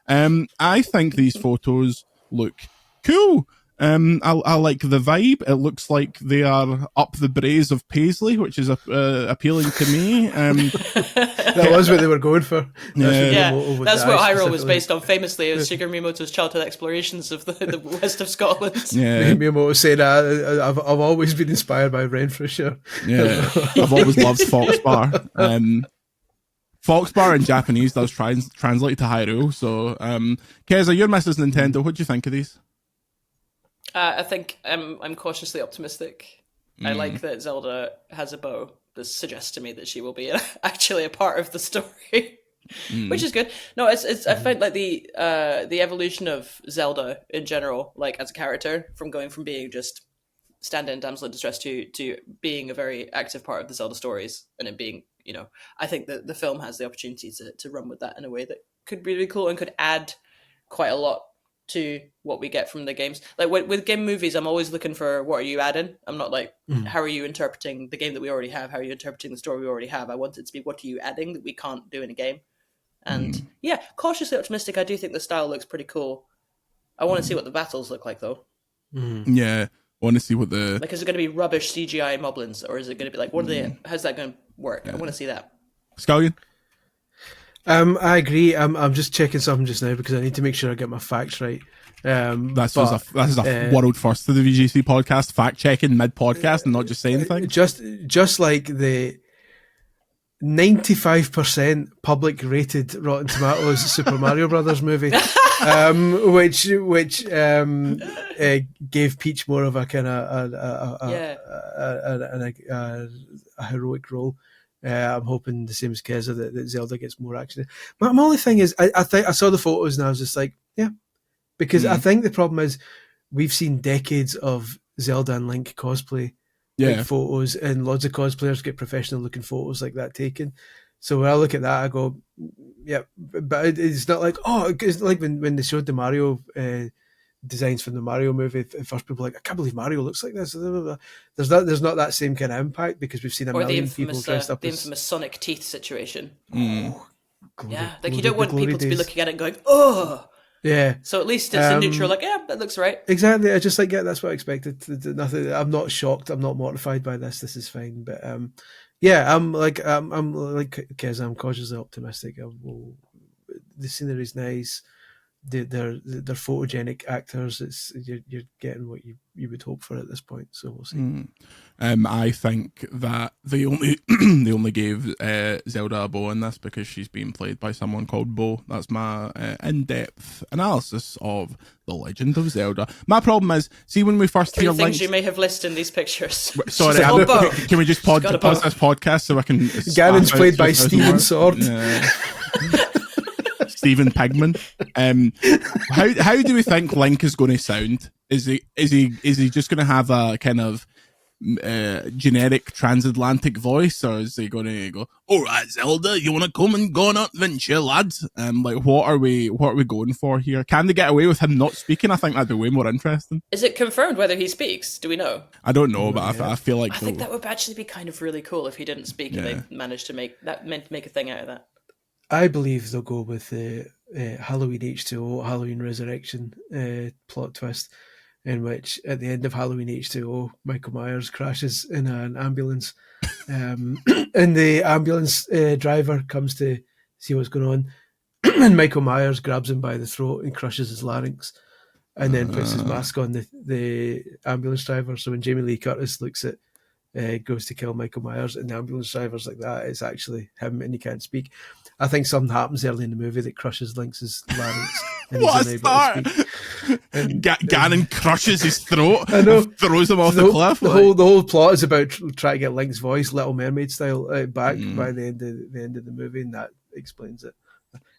I think these photos look cool. I like the vibe. It looks like they are up the braes of Paisley, which is appealing to me. That was what they were going for. That's what Hyrule was based on famously. It was Shigeru Miyamoto's childhood explorations of the west of Scotland. Yeah. Miyamoto said, I've always been inspired by Renfrewshire. Yeah, I've always loved Foxbar. Foxbar in Japanese does translate to Hyrule. So, Keza, you're Mrs. Nintendo. What do you think of these? I think I'm cautiously optimistic. I like that Zelda has a bow. This suggests to me that she will be actually a part of the story, which is good. No, it's I find like the evolution of Zelda in general, like as a character, from going from being just stand-in damsel in distress to being a very active part of the Zelda stories, and it being, I think that the film has the opportunity to run with that in a way that could be really cool and could add quite a lot to what we get from the games. Like with game movies, I'm always looking for what are you adding. I'm not like, how are you interpreting the game that we already have? How are you interpreting the story we already have? I want it to be, what are you adding that we can't do in a game? And yeah, cautiously optimistic. I do think the style looks pretty cool. I want to see what the battles look like, though. Yeah, I want to see what the... Like, is it going to be rubbish CGI moblins, or is it going to be like, what are they? How's that going to work? Yeah. I want to see that. Scullion? I agree. I'm just checking something just now because I need to make sure I get my facts right. This is a world first to the VGC podcast, fact checking mid podcast and not just saying things. Just like the 95% public rated Rotten Tomatoes Super Mario Brothers movie, which gave Peach more of a kind of a heroic role. I'm hoping the same as Keza that Zelda gets more action. My only thing is, I think I saw the photos and I was just like, yeah, because I think the problem is we've seen decades of Zelda and Link cosplay. Like photos, and lots of cosplayers get professional looking photos like that taken. So when I look at that, I go, yeah, but it's not like, it's like when they showed the Mario designs from the Mario movie, at first people were like, I can't believe Mario looks like this. There's not that same kind of impact because we've seen a million people dressed up the infamous Sonic teeth situation. Yeah, like you don't want people to be looking at it and going, oh. Yeah. So at least it's a neutral, like, yeah, that looks right. Exactly. I just like, yeah, that's what I expected. Nothing. I'm not shocked. I'm not mortified by this. This is fine. But yeah, I'm like Kez. I'm cautiously optimistic. The scenery's nice. They're photogenic actors. You're getting what you would hope for at this point. So we'll see. I think that they only gave Zelda a bow in this because she's being played by someone called Bo. That's my in-depth analysis of the Legend of Zelda. My problem is, see, when we first hear things you may have listed in these pictures. Sorry, can we just pause this podcast so I can? Ganon's played by Steven Sword. Stephen Pigman. How do we think Link is going to sound? Is he just going to have a kind of generic transatlantic voice, or is he going to go, all right, Zelda, you want to come and go on an adventure, lads? Like, what are we going for here? Can they get away with him not speaking? I think that'd be way more interesting. Is it confirmed whether he speaks? Do we know? I don't know, but I feel like I think that would actually be kind of really cool if he didn't speak and they managed to make a thing out of that. I believe they'll go with the Halloween H2O, Halloween Resurrection plot twist, in which at the end of Halloween H2O, Michael Myers crashes in an ambulance, and the ambulance driver comes to see what's going on, and Michael Myers grabs him by the throat and crushes his larynx, and then puts his mask on the ambulance driver. So when Jamie Lee Curtis looks at goes to kill Michael Myers and the ambulance driver's like that, it's actually him and he can't speak. I think something happens early in the movie that crushes Lynx's larynx and what he's unable to speak. And Ganon crushes his throat and throws him off the cliff. The whole plot is about trying to get Link's voice, Little Mermaid style, back by the end of the movie, and that explains it.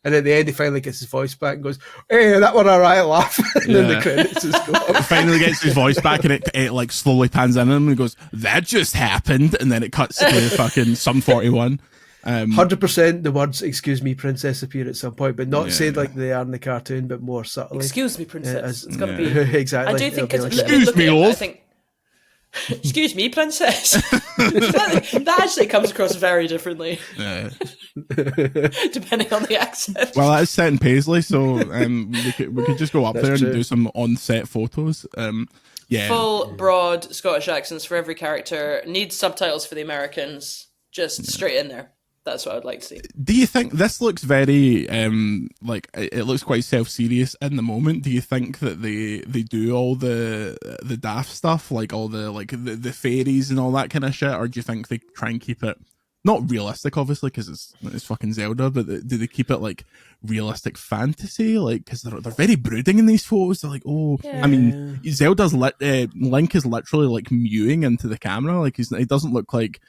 And at the end, he finally gets his voice back and goes, "Hey, that one alright, laugh." And then the credits just go up. He finally gets his voice back, and it like slowly pans in him, and he goes, "That just happened," and then it cuts to fucking Sum 41. 100% the words "Excuse me, princess" appear at some point, but not said like they are in the cartoon, but more subtly. Excuse me, princess. It's got to be exactly. I do think it's excuse me, love. I think. Excuse me, princess. that actually comes across very differently, depending on the accent. Well, that is set in Paisley, so we could just go up there and do some on-set photos. Full broad Scottish accents for every character. Needs subtitles for the Americans. Just straight in there. That's what I'd like to see. Do you think this looks very like it looks quite self-serious in the moment? Do you think that they do all the daft stuff, like all the fairies and all that kind of shit, or do you think they try and keep it not realistic, obviously, because it's fucking Zelda, but do they keep it like realistic fantasy, like because they're very brooding in these photos? They're like, I mean, Zelda's Link is literally like mewing into the camera, like he doesn't look like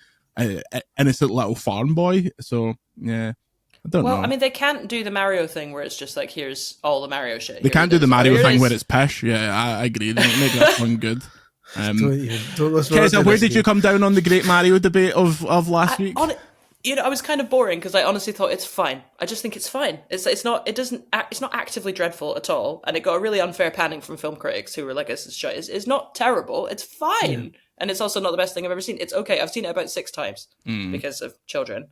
innocent little farm boy. So yeah, I don't know. Well, I mean, they can't do the Mario thing where it's just like, here's all the Mario shit. They can't do the Mario thing where it's pish. Yeah, I agree. They make that one good. Keza, where did you come down on the Great Mario debate of last week? I was kind of boring because I honestly thought it's fine. I just think it's fine. It's not actively dreadful at all, and it got a really unfair panning from film critics who were like, "This is shit." It's not terrible. It's fine. And it's also not the best thing I've ever seen. It's okay. I've seen it about 6 times because of children.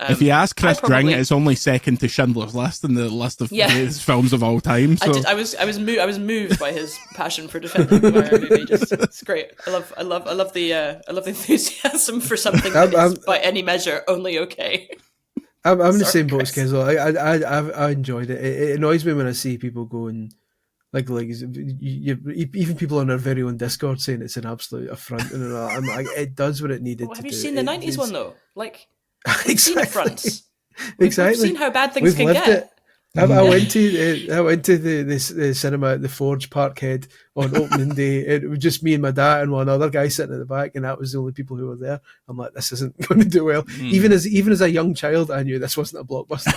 If you ask Chris Dring, it's only second to Schindler's List in the list of greatest films of all time. So. I was moved by his passion for defending the Mario movie. It's great. I love the enthusiasm for something that is by any measure only okay. I'm in the same boat as Kenzo. I enjoyed it. It annoys me when I see people going like even people on our very own Discord saying it's an absolute affront, and I'm like, it does what it needed to do. Have you seen the 90s one though? Like. Exactly. We've seen affronts. Exactly. We've seen how bad things can get. I went to the cinema at the Forge Parkhead on opening day. It was just me and my dad and one other guy sitting at the back, and that was the only people who were there. I'm like, this isn't going to do well. Even as a young child, I knew this wasn't a blockbuster.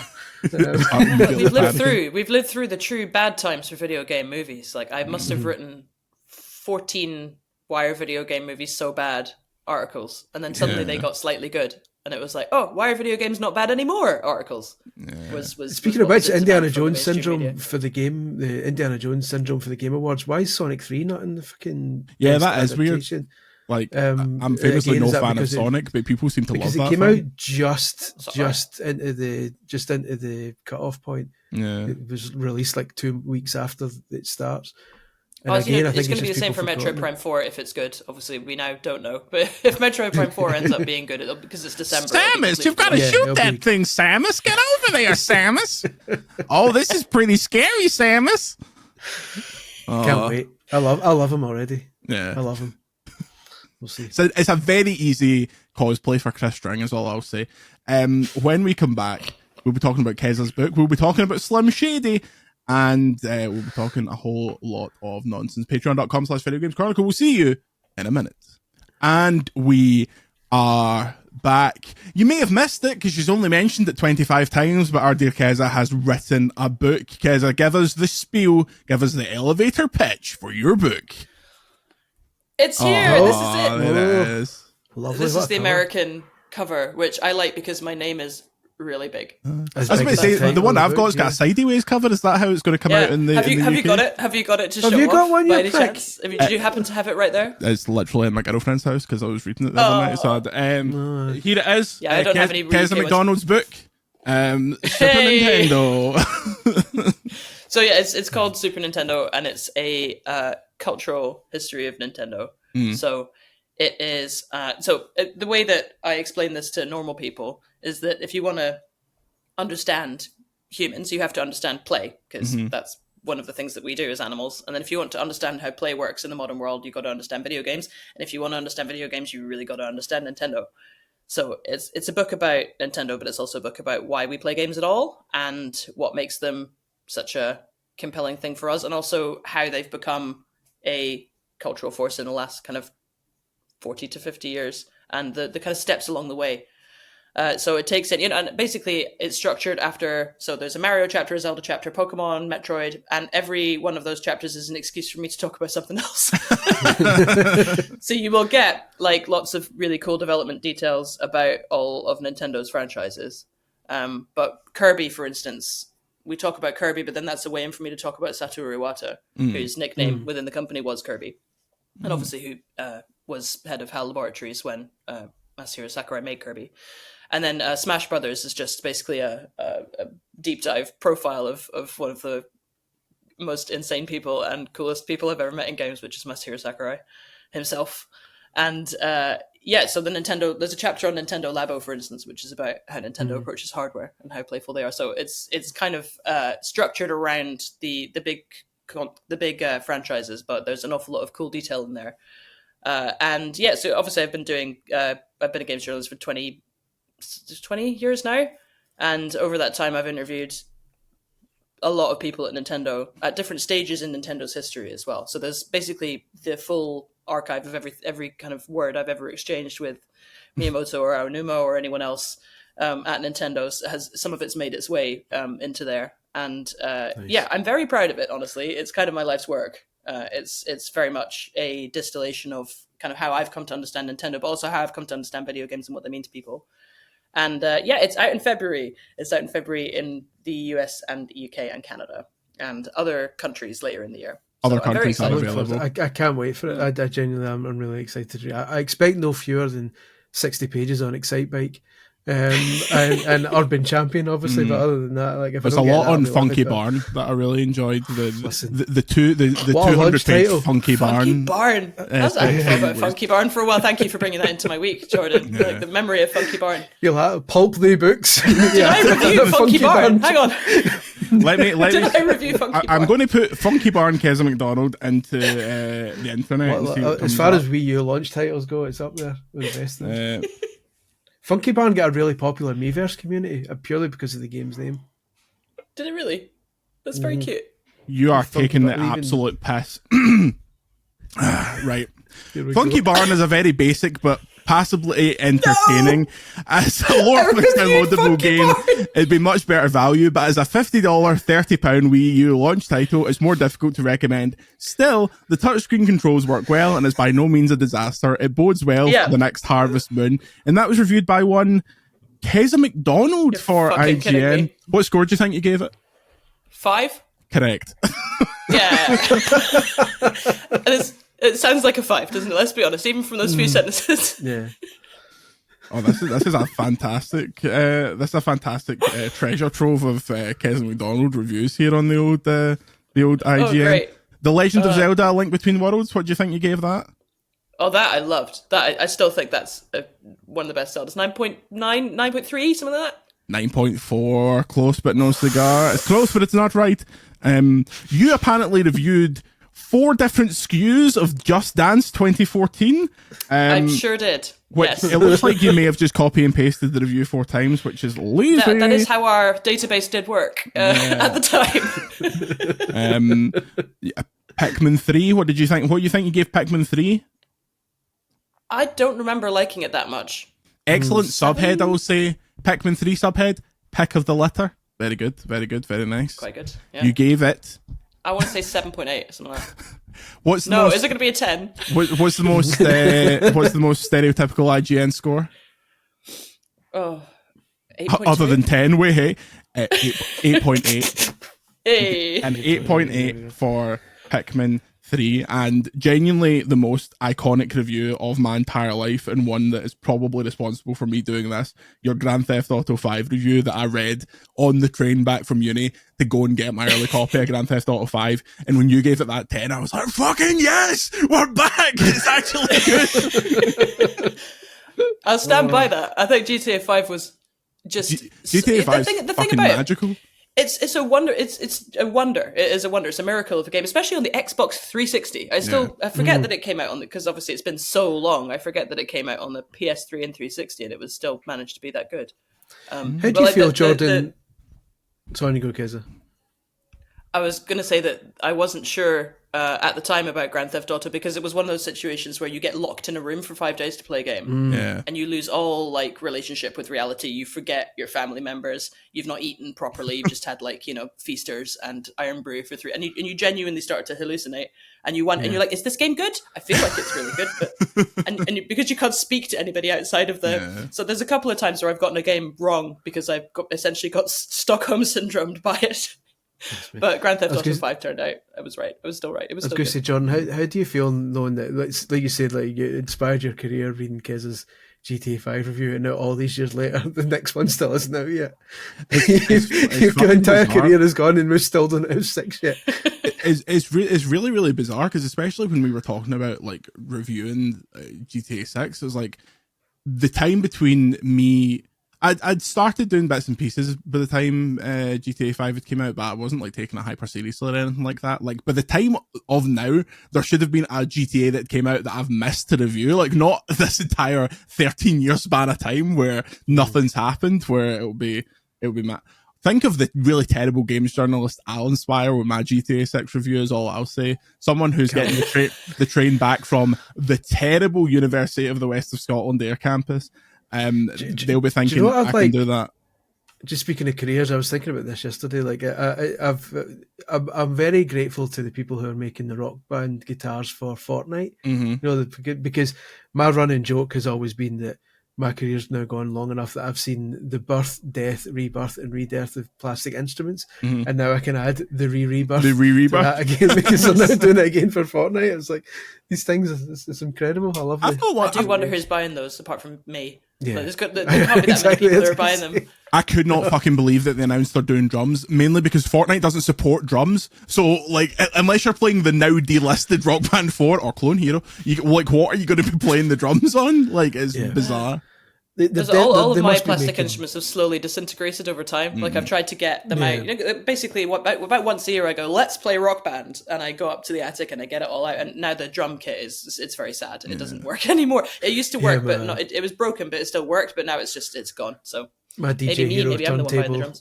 We've lived through the true bad times for video game movies. Like I must have written 14 why are video game movies so bad articles, and then suddenly they got slightly good. And it was like, oh, why are video games not bad anymore? Articles. Speaking of which, Indiana Jones syndrome for the game, the Indiana Jones syndrome for the Game Awards. Why is Sonic 3 not in the fucking? Yeah, that is weird. Like, I'm famously no fan of Sonic, but people seem to love that. Because it came out just into the cutoff point. Yeah, it was released like 2 weeks after it starts. And again, it's going to be the same for Metroid Prime 4 if it's good. Obviously, we now don't know. But if Metroid Prime 4 ends up being good, because it's December. Samus, you've got to shoot that thing, Samus. Get over there, Samus. Oh, this is pretty scary, Samus. Can't wait. I love him already. Yeah. I love him. We'll see. So it's a very easy cosplay for Chris String, is all I'll say. When we come back, we'll be talking about Keza's book. We'll be talking about Slim Shady. And we'll be talking a whole lot of nonsense. Patreon.com/Video Games Chronicle. We'll see you in a minute. And we are back. You may have missed it because she's only mentioned it 25 times, but our dear Keza has written a book. Keza, give us the spiel, give us the elevator pitch for your book. It's here. This is it. There it is. Lovely. This is the American cover, which I like because my name is really big. I was going to say, the one I've got has got a sideways cover. Is that how it's going to come out in the Have you UK? got it? Have you got it to show off? Have you got one, by you any prick? chance? Did you happen to have it right there? It's literally in my girlfriend's house because I was reading it the other night. So here it is. Yeah, I don't have any Keza MacDonald's book. Super Nintendo. So yeah, it's called Super Nintendo, and it's a cultural history of Nintendo. So it is. The way that I explain this to normal people is that if you want to understand humans, you have to understand play, because that's one of the things that we do as animals. And then if you want to understand how play works in the modern world, you've got to understand video games. And if you want to understand video games, you really got to understand Nintendo. So it's a book about Nintendo, but it's also a book about why we play games at all and what makes them such a compelling thing for us, and also how they've become a cultural force in the last kind of 40 to 50 years and the kind of steps along the way. So it takes in, and basically it's structured after, so there's a Mario chapter, a Zelda chapter, Pokemon, Metroid, and every one of those chapters is an excuse for me to talk about something else. So you will get like lots of really cool development details about all of Nintendo's franchises. But Kirby, for instance, we talk about Kirby, but then that's a way in for me to talk about Satoru Iwata, whose nickname within the company was Kirby. And obviously who was head of HAL Laboratories when Masahiro Sakurai made Kirby. And then Smash Brothers is just basically a deep dive profile of one of the most insane people and coolest people I've ever met in games, which is Masahiro Sakurai himself. And so there's a chapter on Nintendo Labo, for instance, which is about how Nintendo approaches hardware and how playful they are. So it's kind of structured around the big franchises, but there's an awful lot of cool detail in there. So obviously I've been a games journalist for 20 years now, and over that time I've interviewed a lot of people at Nintendo at different stages in Nintendo's history as well. So there's basically the full archive of every kind of word I've ever exchanged with Miyamoto or Aonuma or anyone else at Nintendo. Has some of it's made its way into there, and nice. I'm very proud of it. Honestly, it's kind of my life's work. It's very much a distillation of kind of how I've come to understand Nintendo, but also how I've come to understand video games and what they mean to people. And it's out in February. It's out in February in the US and the UK and Canada and other countries later in the year. Other countries are available. I can't wait for it. I genuinely am. I'm really excited. I expect no fewer than 60 pages on Excitebike. and Urban Champion, obviously. But other than that, like, if there's a lot on Funky Barn that I really enjoyed. The 200 page Funky Barn. I was actually about Funky Barn for a while. Thank you for bringing that into my week, Jordan. Like the memory of Funky Barn. You'll have pulp the books. Did I review Funky Barn? Hang on. Let me. Did I review Funky Barn? I'm going to put Funky Barn Keza MacDonald into the internet. As far as Wii U launch titles go, it's up there with the best things. Funky Barn got a really popular Miiverse community purely because of the game's name. Did it really? That's very cute. You are taking the absolute piss. Right. Funky Barn is a very basic but passably entertaining. As a lower-priced downloadable game, it'd be much better value, but as a $50, £30 Wii U launch title, it's more difficult to recommend. Still, the touchscreen controls work well and is by no means a disaster. It bodes well for the next Harvest Moon. And that was reviewed by one Keza MacDonald for IGN. What score do you think you gave it? 5? Correct. Yeah. It sounds like a 5, doesn't it? Let's be honest, even from those few sentences. Yeah. Oh, this is a fantastic treasure trove of Keza MacDonald reviews here on the old IGN. Oh, great. The Legend of Zelda: A Link Between Worlds. What do you think you gave that? Oh, that I loved. That I still think that's one of the best Zeldas. 9.9, 9.3, something like that. 9.4, close but no cigar. It's close, but it's not right. You apparently reviewed 4 different SKUs of Just Dance 2014. I sure did. Yes. It looks like you may have just copy and pasted the review 4 times, which is lazy. That is how our database did work at the time. Pikmin 3, what did you think? What do you think you gave Pikmin 3? I don't remember liking it that much. Excellent subhead, I will say. Pikmin 3 subhead, pick of the litter. Very good, very good, very nice. Quite good. Yeah. You gave it... I want to say 7.8, something like that. Is it going to be a 10? What's the most stereotypical IGN score? Oh, 8.2? Other than 10, hey, 8.8. Hey. And 8.8 for Pikmin 3, and genuinely the most iconic review of my entire life, and one that is probably responsible for me doing this. Your Grand Theft Auto 5 review that I read on the train back from uni to go and get my early copy of Grand Theft Auto 5, and when you gave it that 10, I was like, fucking yes, we're back, it's actually good. I'll stand by that. I think GTA 5 was just... GTA 5 is fucking magical. It's a wonder. It's a wonder. It is a wonder. It's a miracle of a game, especially on the Xbox 360. I forget that it came out because obviously it's been so long. I forget that it came out on the PS3 and 360, and it was still managed to be that good. How do you feel, Jordan? Sorry, you go, Keza. I was going to say that I wasn't sure at the time about Grand Theft Auto because it was one of those situations where you get locked in a room for 5 days to play a game, and you lose all like relationship with reality. You forget your family members. You've not eaten properly. You've just had feasters and Iron Brew for 3, and you genuinely start to hallucinate. And you and you're like, is this game good? I feel like it's really good, but because you can't speak to anybody outside of so there's a couple of times where I've gotten a game wrong because I've essentially got Stockholm syndromed by it. But Grand Theft Auto 5 turned out I was right. I was still right. It was. I was going to say, John, how do you feel knowing that, like you said, like you inspired your career reading Keza's GTA 5 review, and now all these years later, the next one still isn't out yet. Your entire career is gone, and we still don't have 6 yet. It's really, really bizarre because especially when we were talking about like reviewing GTA 6, it was like the time between me. I'd started doing bits and pieces by the time GTA 5 had came out, but I wasn't like taking it hyper seriously or anything like that. Like by the time of now, there should have been a GTA that came out that I've missed to review. Like not this entire 13-year span of time where nothing's happened, where it'll be my... Think of the really terrible games journalist Alan Spire with my GTA 6 review is all I'll say. Someone who's getting the train back from the terrible University of the West of Scotland Air campus. They'll be thinking, I can do that. Just speaking of careers, I was thinking about this yesterday. Like, I'm very grateful to the people who are making the Rock Band guitars for Fortnite. You know, because my running joke has always been that my career's now gone long enough that I've seen the birth, death, rebirth, and re-death of plastic instruments, and now I can add the rebirth to that again because I'm now doing it again for Fortnite. It's like these things. It's incredible. I love it. I do wonder who's buying those apart from me. Yeah, there can't be that exactly, many people that are buying them. I could not fucking believe that they announced they're doing drums, mainly because Fortnite doesn't support drums. So, like, unless you're playing the now delisted Rock Band 4 or Clone Hero, what are you going to be playing the drums on? Like, it's bizarre. All of my plastic instruments have slowly disintegrated over time. Like, I've tried to get them out. Basically, about once a year, I go, let's play Rock Band, and I go up to the attic and I get it all out. And now the drum kit it's very sad. It doesn't work anymore. It used to work, but not, it was broken, but it still worked. But now it's gone. So my DJ Hero turntable.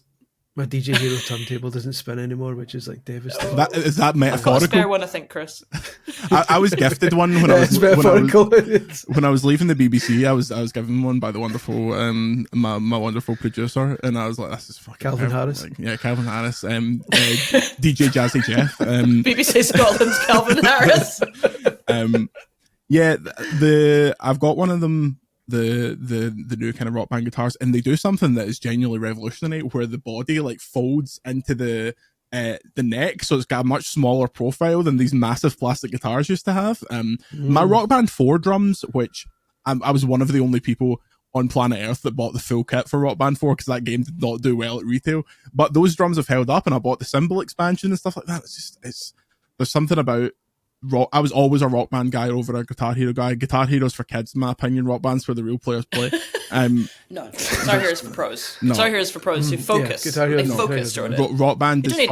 My DJ Hero turntable doesn't spin anymore, which is like devastating. Is that metaphorical? I've got a spare one, I think, Chris. I was gifted one when I was leaving the BBC. I was given one by the wonderful my wonderful producer, and I was like, "This is fucking Calvin Harris." Like, Calvin Harris, DJ Jazzy Jeff, BBC Scotland's Calvin Harris. I've got one of them. The new kind of Rock Band guitars, and they do something that is genuinely revolutionary, where the body like folds into the neck, so it's got a much smaller profile than these massive plastic guitars used to have. My Rock Band 4 drums, which I was one of the only people on planet Earth that bought the full kit for Rock Band 4 because that game did not do well at retail, but those drums have held up, and I bought the cymbal expansion and stuff like that. There's something about I was always a Rock Band guy over a Guitar Hero guy. Guitar Hero's for kids, in my opinion. Rock Band's where the real players play. No, Guitar Hero's for pros. No. Guitar Hero's for pros who focus. They focus on it. Rock Band is for you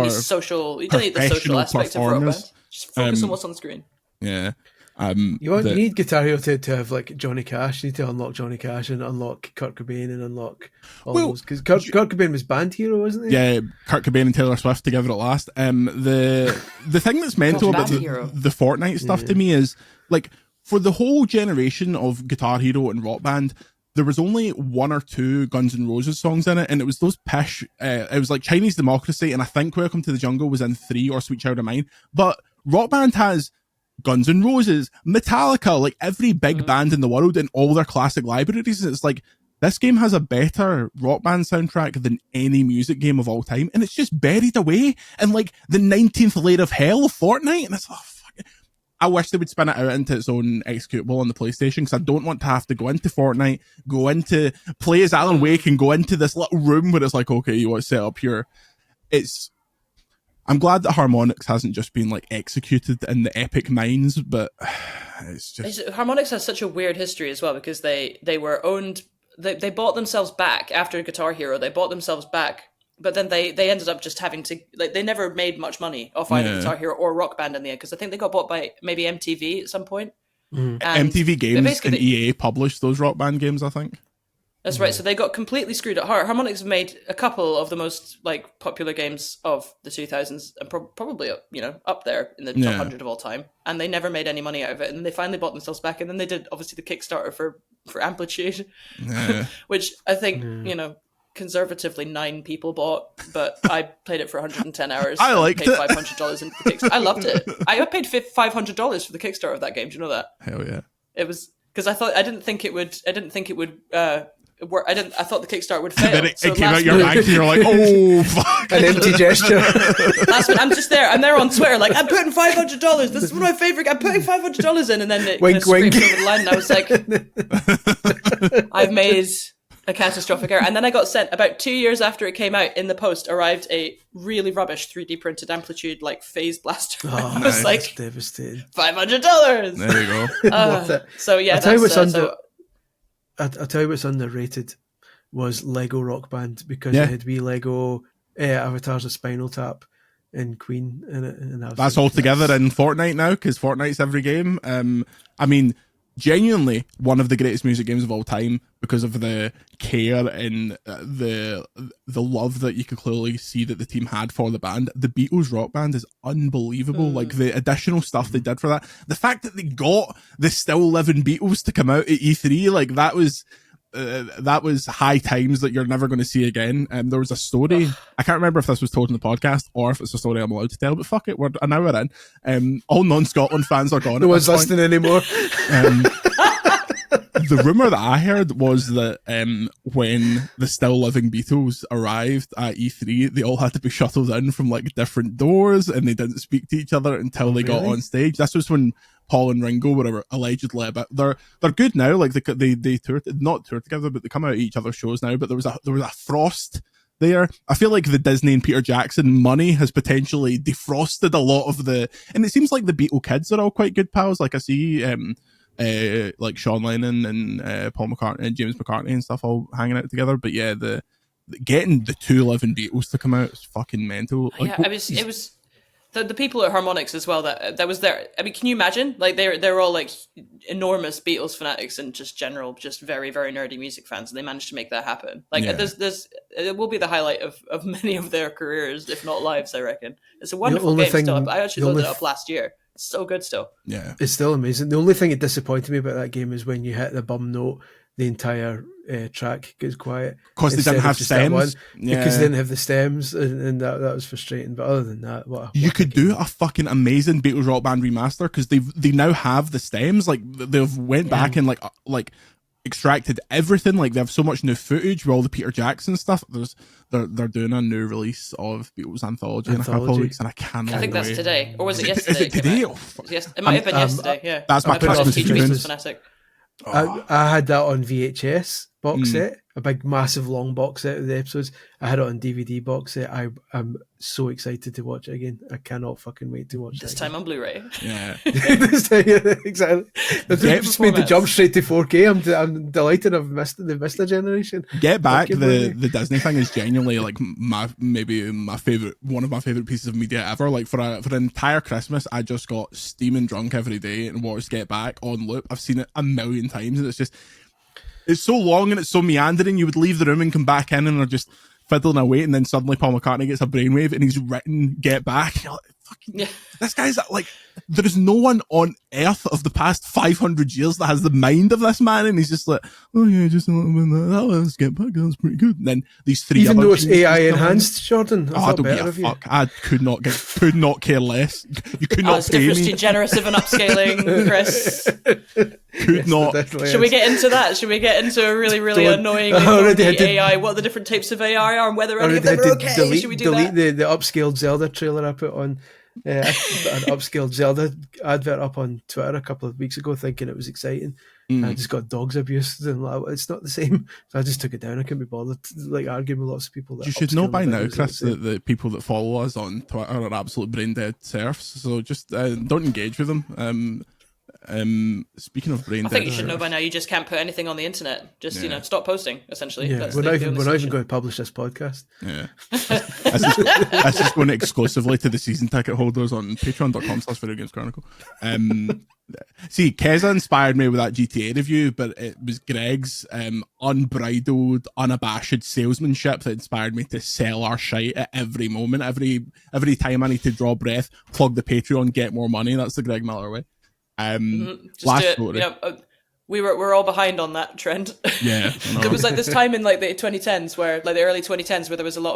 don't need the social aspect of Rock Band. Just focus on what's on the screen. Yeah. You need Guitar Hero to have like Johnny Cash. You need to unlock Johnny Cash and unlock Kurt Cobain and unlock all those. Because Kurt Cobain was band hero, wasn't he? Yeah, Kurt Cobain and Taylor Swift together at last. The thing that's mental about the Fortnite stuff to me is, like, for the whole generation of Guitar Hero and Rock Band, there was only one or two Guns N' Roses songs in it, and it was those pish. It was like Chinese Democracy, and I think Welcome to the Jungle was in 3, or Sweet Child of Mine. But Rock Band has Guns N' Roses, Metallica, like every big band in the world in all their classic libraries. It's like, this game has a better Rock Band soundtrack than any music game of all time, and it's just buried away in like the 19th layer of hell of Fortnite. And it's fuck it. I wish they would spin it out into its own executable on the PlayStation, because I don't want to have to go into Fortnite, play as Alan Wake, and go into this little room where it's like, okay, you want to set up your... I'm glad that Harmonix hasn't just been like executed in the epic mines, but it's just... Harmonix has such a weird history as well, because they were owned... They bought themselves back after Guitar Hero. They bought themselves back, but then they ended up just having to... like, they never made much money off either Guitar Hero or Rock Band in the end, because I think they got bought by maybe MTV at some point. MTV Games and EA published those Rock Band games, I think. That's right. So they got completely screwed at heart. Harmonix have made a couple of the most like popular games of the 2000s, and probably up there in the top 100 of all time. And they never made any money out of it. And they finally bought themselves back. And then they did obviously the Kickstarter for Amplitude, which I think conservatively 9 people bought, but I played it for 110 hours. I liked paid it. $500 into the Kickstarter. I loved it. I paid $500 for the Kickstarter of that game. Do you know that? Hell yeah! It was because I didn't think it would work. I thought the Kickstarter would fail. And then it came out your bank and you're like, oh fuck. An empty gesture. Last minute, I'm just there. I'm there on Twitter, like, I'm putting $500. This is one of my favorite. I'm putting $500 in, and then it wink, screamed over the line, and I was like, I've made a catastrophic error. And then I got sent, about 2 years after it came out, in the post arrived a really rubbish 3D printed Amplitude like phase blaster. Oh, I was like, devastated. $500. There you go. So yeah, I'll tell you what's underrated was Lego Rock Band, because it had wee Lego avatars of Spinal Tap and Queen in it. And that's all together in Fortnite now, because Fortnite's every game. I mean, genuinely one of the greatest music games of all time, because of the care and the love that you could clearly see that the team had for the band. The Beatles Rock Band is unbelievable. Like the additional stuff they did for that, the fact that they got the still living Beatles to come out at E3, like that was high times that you're never going to see again. There was a story, I can't remember if this was told in the podcast or if it's a story I'm allowed to tell, but fuck it, we're an hour in. All non-Scotland fans are gone. No one's listening anymore. The rumour that I heard was that when the still living Beatles arrived at E3, they all had to be shuttled in from like different doors, and they didn't speak to each other until they got on stage. This was when Paul and Ringo were allegedly a bit. They're good now. Like they tour, not tour together, but they come out at each other's shows now. But there was a frost there. I feel like the Disney and Peter Jackson money has potentially defrosted a lot of and it seems like the Beatle kids are all quite good pals. Like I see like Sean Lennon and Paul McCartney and James McCartney and stuff all hanging out together. But yeah, getting the two living Beatles to come out is fucking mental. Like, yeah, it was the people at Harmonix as well that was there. I mean, can you imagine? Like they're all like enormous Beatles fanatics and just very, very nerdy music fans, and they managed to make that happen. Like it will be the highlight of many of their careers, if not lives, I reckon. It's a wonderful game still. I actually loaded it up last year. It's so good still. Yeah. It's still amazing. The only thing that disappointed me about that game is when you hit the bum note, the entire track goes quiet. Because they didn't have stems. Because they didn't have the stems, and that was frustrating. But other than that, you could do a fucking amazing Beatles Rock Band remaster, because they now have the stems. Like they've went back and like extracted everything. Like they have so much new footage with all the Peter Jackson stuff. They're doing a new release of Beatles Anthology in a couple of weeks, and I cannot. I think that's today, or was it yesterday? Is it today? It might have been yesterday. Yeah, that's my Christmas fanatic. I had that on VHS box set, a big massive long box set of the episodes. I had it on DVD box set. I'm so excited to watch it again. I cannot fucking wait to watch it. This time on Blu-ray. Yeah. Exactly. They've just made the jump straight to 4K. I'm delighted they've missed a generation. Get Back, the Disney thing is genuinely like one of my favorite pieces of media ever. Like for an entire Christmas, I just got steaming drunk every day and watched Get Back on loop. I've seen it a million times, and it's so long and it's so meandering. You would leave the room and come back in and they're just fiddling away, and then suddenly Paul McCartney gets a brainwave and he's written Get Back. You're like, this guy's like, there is no one on earth of the past 500 years that has the mind of this man, and he's just like, oh yeah, just a little bit of that, let's Get Back, that's pretty good. And then these three even though it's AI enhanced, Jordan, I don't give a fuck. I could not care less. You could not pay me. Degenerative and upscaling, Chris. Could not. Should we get into that? Should we get into a really, really annoying AI? What the different types of AI are and whether any of them are okay? Should we delete the upscaled Zelda trailer I put on? An upscaled Zelda advert up on Twitter a couple of weeks ago, thinking it was exciting. I just got dogs abused, and it's not the same. So I just took it down. I couldn't be bothered like arguing with lots of people. That you should know by now, Chris, that the people that follow us on Twitter are absolute brain dead serfs. So just don't engage with them. Speaking of brain dead, I think you should know by now. You just can't put anything on the internet. Just stop posting. Essentially, we're not even going to publish this podcast. Yeah, that's just going exclusively to the season ticket holders on Patreon.com/VideoGamesChronicle. See, Keza inspired me with that GTA review, but it was Greg's unbridled, unabashed salesmanship that inspired me to sell our shite at every moment. Every time I need to draw breath, plug the Patreon, get more money. That's the Greg Miller way. Last story. We're all behind on that trend. Yeah, there was like this time in like the 2010s where like the early 2010s where there was a lot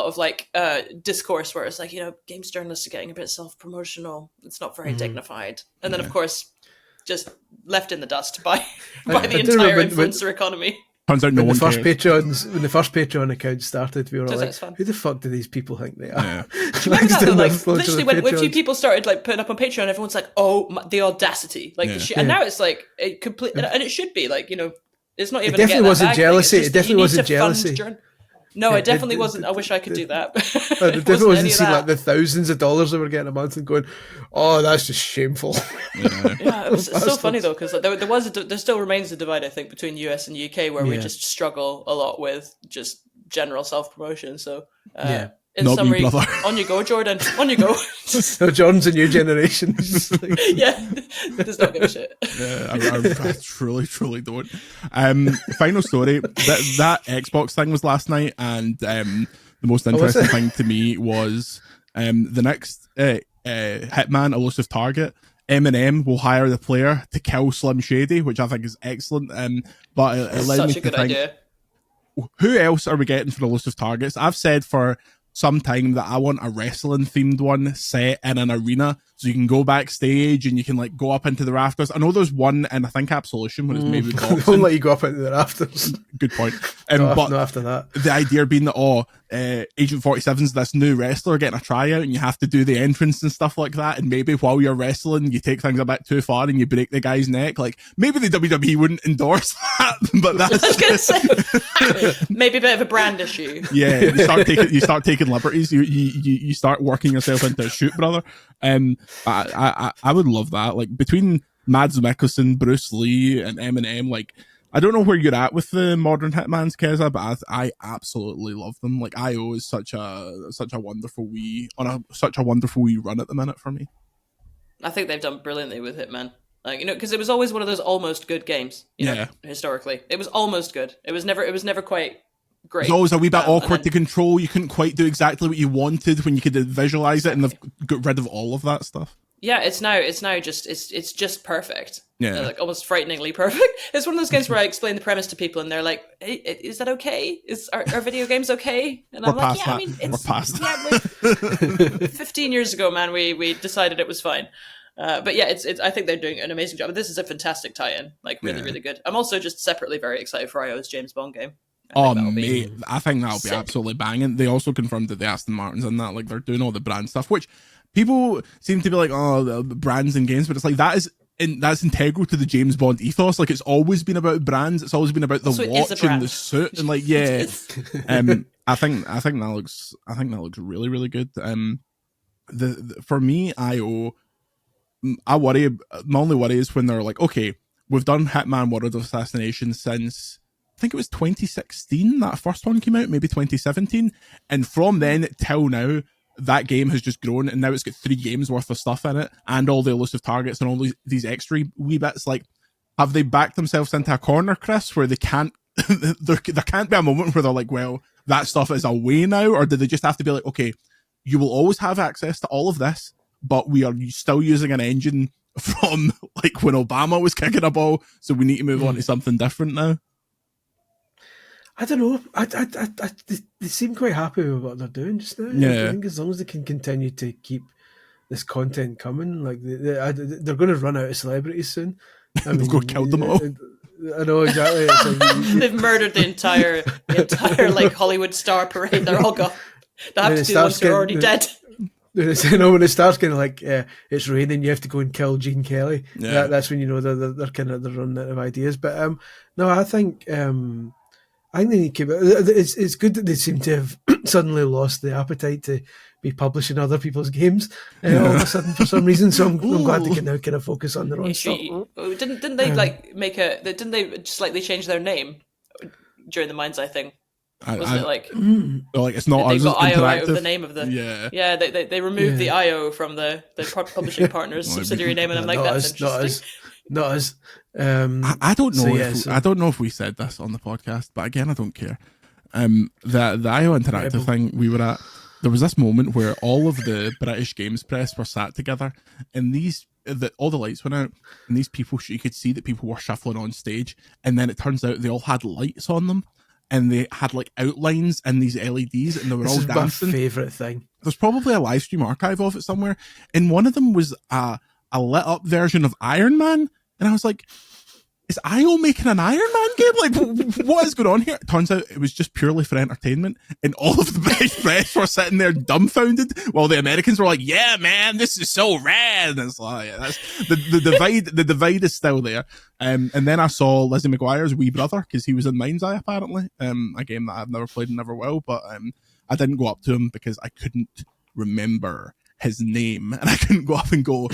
of like discourse where it's like, games journalists are getting a bit self-promotional. It's not very dignified. And then of course just left in the dust by the entire influencer economy. Turns out when the first Patreon account started, we were all like, who the fuck do these people think they are? Yeah. Literally when a few people started like putting up on Patreon, everyone's like, oh, the audacity. Like the shit. And now it's like a complete, and it should be like, it's not even it definitely wasn't jealousy. It definitely wasn't jealousy. No, it definitely wasn't. I wish I could do that. It definitely wasn't seeing like the thousands of dollars they were getting a month and going, oh, that's just shameful. Yeah, it's so funny though, because there still remains a divide, I think, between US and UK where we just struggle a lot with just general self-promotion. So in not summary, me, on you go, Jordan. On you go. So Jordan's a new generation. Does not give a shit. Yeah, I truly don't. Final story. That Xbox thing was last night, and the most interesting thing to me was the next Hitman Elusive Target. Eminem will hire the player to kill Slim Shady, which I think is excellent. But it led me to think, idea. Who else are we getting for Elusive Targets? I've said for some time that I want a wrestling themed one set in an arena, so you can go backstage and you can like go up into the rafters. I know there's one in I think Absolution when it's maybe they won't let you go up into the rafters. Good point. Not after that. The idea being that, Agent 47's this new wrestler getting a tryout and you have to do the entrance and stuff like that, and maybe while you're wrestling you take things a bit too far and you break the guy's neck. Like, maybe the WWE wouldn't endorse that, but that's... I was going to say, maybe a bit of a brand issue. Yeah, you start taking liberties. You start working yourself into a shoot, brother. I would love that. Like, between Mads Mikkelsen, Bruce Lee, and Eminem, like, I don't know where you're at with the modern Hitmans, Keza, but I absolutely love them. Like, IO is such a wonderful wee run at the minute for me. I think they've done brilliantly with Hitman. Like, because it was always one of those almost good games. You know, historically, it was almost good. It was never quite great. It was always a wee bit awkward to control. You couldn't quite do exactly what you wanted when you could visualize it, and they've got rid of all of that stuff. Yeah, it's now just perfect. Yeah, like almost frighteningly perfect. It's one of those games where I explain the premise to people and they're like, "Hey, is that okay? Are video games okay?" And I'm like, "Yeah, I mean, we're past that." 15 years ago, man, we decided it was fine. But yeah, it's I think they're doing an amazing job. This is a fantastic tie-in, like really good. I'm also just separately very excited for IO's James Bond game. I think that'll be absolutely banging. They also confirmed that the Aston Martin's in that, like, they're doing all the brand stuff, which people seem to be like, oh, the brands and games, but it's like that's integral to the James Bond ethos. Like, it's always been about brands. It's always been about the watch and the suit, and like, yeah. I think that looks really, really good. For me, IO, my only worry is when they're like, okay, we've done Hitman World of Assassination since, I think it was 2016 that first one came out, maybe 2017, and from then till now, that game has just grown, and now it's got 3 games worth of stuff in it, and all the elusive targets and all these extra wee bits. Like, have they backed themselves into a corner, Chris, where they can't there can't be a moment where they're like, well, that stuff is away now, or do they just have to be like, okay, you will always have access to all of this, but we are still using an engine from like when Obama was kicking a ball, so we need to move on to something different now? I don't know. They seem quite happy with what they're doing just now. Yeah. I think as long as they can continue to keep this content coming, like they're going to run out of celebrities soon. They'll go kill them all. I know exactly. They've murdered the entire like Hollywood star parade. They're all gone. They have to do the ones who are already dead. You know, when it starts kind of like it's raining, you have to go and kill Gene Kelly. Yeah. That's when you know they're kind of running out of ideas. But no, I think they need to keep it. It's good that they seem to have suddenly lost the appetite to be publishing other people's games all of a sudden for some reason. So I'm glad they can now kind of focus on their own stuff. Didn't they didn't they slightly change their name during the Mind's Eye thing? Wasn't it like it's not? They got IO out of the name of the They removed the IO from the publishing partner's subsidiary name, and I'm like, that's interesting. Not us. I don't know. I don't know if we said this on the podcast, but again, I don't care. The IO Interactive thing we were at, there was this moment where all of the British games press were sat together, and all the lights went out, and these people, you could see that people were shuffling on stage, and then it turns out they all had lights on them, and they had like outlines and these LEDs, and they were all dancing. My favourite thing. There's probably a live stream archive of it somewhere, and one of them was a lit up version of Iron Man, and I was like, is IO making an Iron Man game? Like, what is going on here? It turns out it was just purely for entertainment, and all of the British press were sitting there dumbfounded, while the Americans were like, yeah, man, this is so rad. And it's like, that's the divide is still there. And then I saw Lizzie McGuire's wee brother, because he was in Mind's Eye, apparently, a game that I've never played and never will, but I didn't go up to him because I couldn't remember his name, and I couldn't go up and go,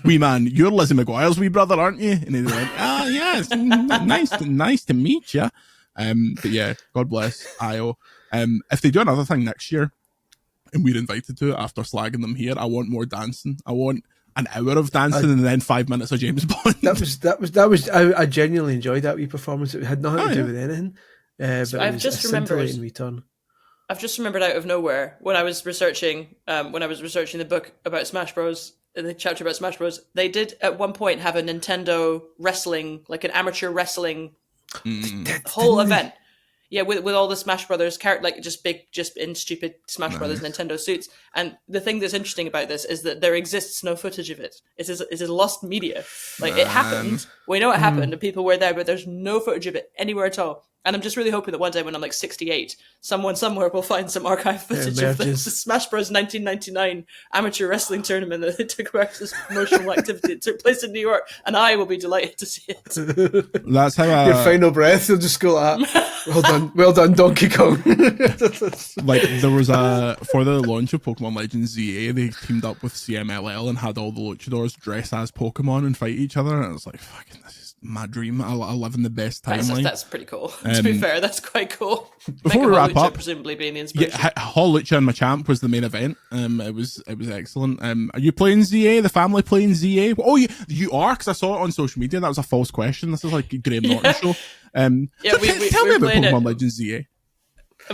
wee man, you're Lizzie McGuire's wee brother, aren't you? And he was like, yes, nice to meet you. But yeah, God bless IO. If they do another thing next year and we're invited to it after slagging them here, I want more dancing. I want an hour of dancing and then 5 minutes of James Bond. That was I genuinely enjoyed that wee performance. It had nothing to do with anything. But I've just remembered. I've just remembered out of nowhere when I was researching the book about Smash Bros, the chapter about Smash Bros, they did at one point have a Nintendo wrestling, like an amateur wrestling whole event. Yeah, with all the Smash Brothers like just in stupid Smash Brothers Nintendo suits. And the thing that's interesting about this is that there exists no footage of it. It is lost media. Like, it happened. We know it happened, and people were there, but there's no footage of it anywhere at all. And I'm just really hoping that one day when I'm like 68, someone somewhere will find some archive footage of the Smash Bros. 1999 amateur wrestling tournament that they took back this promotional activity that took place in New York, and I will be delighted to see it. That's how your final breath, you'll just go like, well done, Donkey Kong. Like there was for the launch of Pokemon Legends ZA, they teamed up with CMLL and had all the luchadors dress as Pokemon and fight each other, and I was like, fucking, this is my dream. I live in the best timeline. That's pretty cool. To be fair, that's quite cool. Before we wrap up, presumably being the inspiration. Yeah, Hall Lucha and Machamp was the main event. It was excellent. Are you playing ZA? The family playing ZA? Oh, you are, because I saw it on social media. That was a false question. This is like a Graham Norton show. Tell me about Pokemon Legends ZA.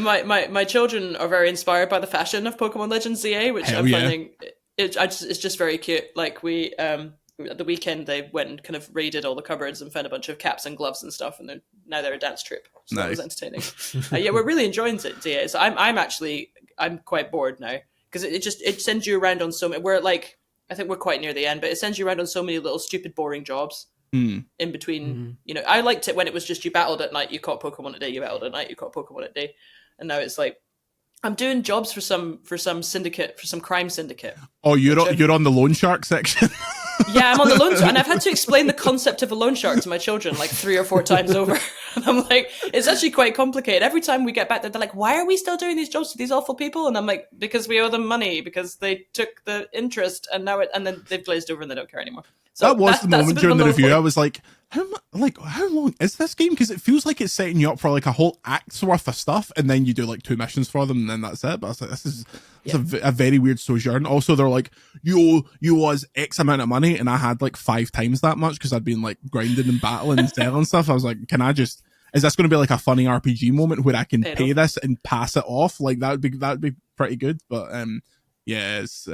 My children are very inspired by the fashion of Pokemon Legends ZA, which I'm finding it's just very cute. Like we at the weekend they went and kind of raided all the cupboards and found a bunch of caps and gloves and stuff, and now they're a dance troupe. So nice. That was entertaining. We're really enjoying it, ZA. So I'm quite bored now because it sends you around on so many. We're like, I think we're quite near the end, but it sends you around on so many little stupid boring jobs. In between, I liked it when it was just you battled at night, you caught Pokemon at day, you battled at night, you caught Pokemon at day, and now it's like I'm doing jobs for some syndicate, for some crime syndicate. Oh, you're on the loan shark section. Yeah, I'm on the loan shark, and I've had to explain the concept of a loan shark to my children like 3 or 4 times over. And I'm like, it's actually quite complicated. Every time we get back there, they're like, why are we still doing these jobs to these awful people? And I'm like, because we owe them money, because they took the interest, and then they've glazed over and they don't care anymore. So that was the moment during the review. I was like, how long is this game? Because it feels like it's setting you up for like a whole act's worth of stuff, and then you do like 2 missions for them, and then that's it. But I was like, this is a very weird sojourn. Also, they're like, you was X amount of money, and I had like 5 times that much because I'd been like grinding and battling and selling stuff. I was like, is this going to be like a funny RPG moment where I can pay this and pass it off? Like that'd be pretty good. But it's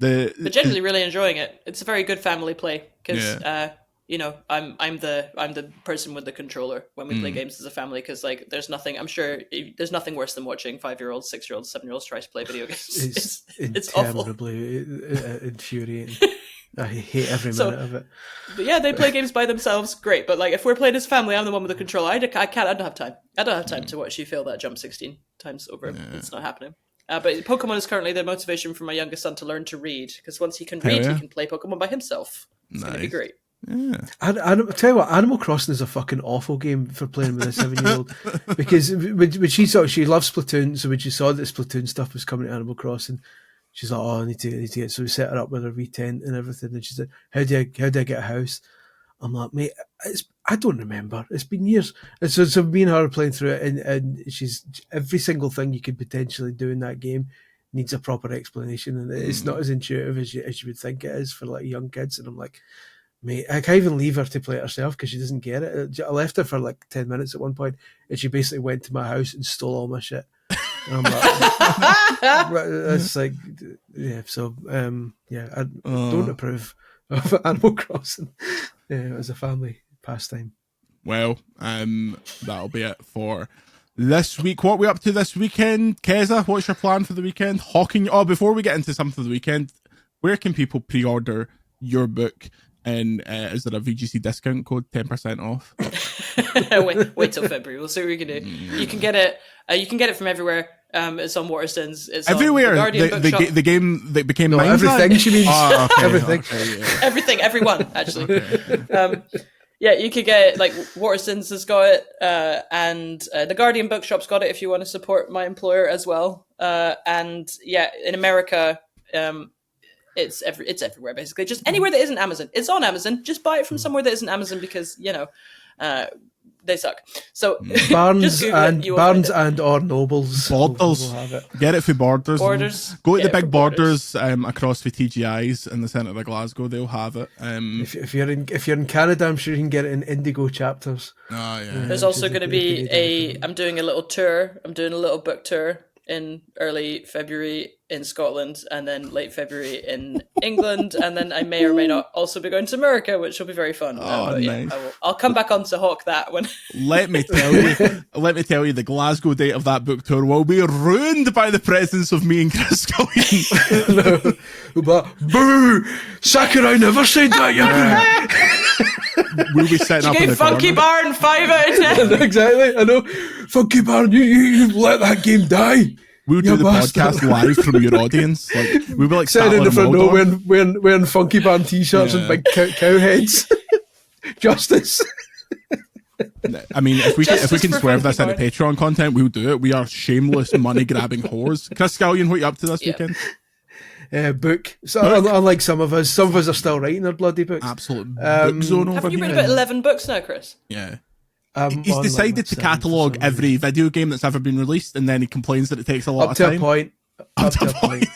but generally really enjoying it. It's a very good family play because I'm the person with the controller when we play games as a family, because like there's nothing worse than watching 5-year-olds, 6-year-olds, 7-year-olds try to play video games. It's awful. Terribly infuriating. I hate every minute of it. But yeah, they play games by themselves, great. But like if we're playing as family, I'm the one with the controller. I don't have time. I don't have time to watch you fail that jump 16 times over. It's not happening. But Pokemon is currently the motivation for my youngest son to learn to read, because once he can read, he can play Pokemon by himself. It's going to be great. Yeah. I tell you what, Animal Crossing is a fucking awful game for playing with a 7-year-old, because when she loves Splatoon, so when she saw that Splatoon stuff was coming to Animal Crossing, she's like, I need to get. So we set her up with her V10 and everything, and she said, "How do I get a house?" I'm like, mate, I don't remember. It's been years. And so me and her are playing through it, and she's every single thing you could potentially do in that game needs a proper explanation, and it's not as intuitive as you would think it is for like young kids. And I'm like, mate, I can't even leave her to play it herself because she doesn't get it. I left her for like 10 minutes at one point, and she basically went to my house and stole all my shit. And I'm like, it's like, yeah. So, I don't approve of Animal Crossing as a family pastime. Well, that'll be it for this week. What are we up to this weekend? Keza, what's your plan for the weekend? Before we get into something for the weekend, where can people pre-order your book? And is there a VGC discount code, 10% off? wait till February. We'll see what we can do. You can get it. You can get it from everywhere. It's on Waterstones. It's everywhere. On the game that became everything. She means everything. Okay, yeah. Everything. Everyone. Actually. Okay. You could get it. Like Waterstones has got it, and the Guardian Bookshop's got it. If you want to support my employer as well, and in America. It's everywhere basically. Just anywhere that isn't Amazon. It's on Amazon. Just buy it from somewhere that isn't Amazon, because they suck. So Barnes and or Nobles. Borders. Will have it. Get it for Borders. Go to the big Borders across the TGIs in the centre of Glasgow. They'll have it. If you're in Canada, I'm sure you can get it in Indigo chapters. Oh yeah. There's also going to be I'm doing a little tour. I'm doing a little book tour in early February in Scotland, and then late February in England, and then I may or may not also be going to America, which will be very fun. Nice. I'll come back on to hawk that when. Let me tell you, the Glasgow date of that book tour will be ruined by the presence of me and Chris Scullion. But boo! Sakurai never said that, we'll be setting up in Gave the Funky corner. Barn 5 out of 10. Exactly, I know. Funky Barn, you let that game die. We'll do You the bastard. podcast live from your audience. Like we'll be like Sitting in the front row wearing Funky Barn t-shirts and Yeah. big cow heads. Justice. I mean, if we Justice can for swerve this Funky into Patreon content, we'll do it. We are shameless money grabbing whores. Chris Scullion, what you up to this Yeah. weekend? Book. So unlike some of us are still writing their bloody books. Absolute book zone over Haven't you here. read about 11 books now, Chris? Yeah. On, He's like, decided my to seventh or catalogue something. every video game that's ever been released, and then he complains that it takes a lot Up of to time. a point. Up to a point.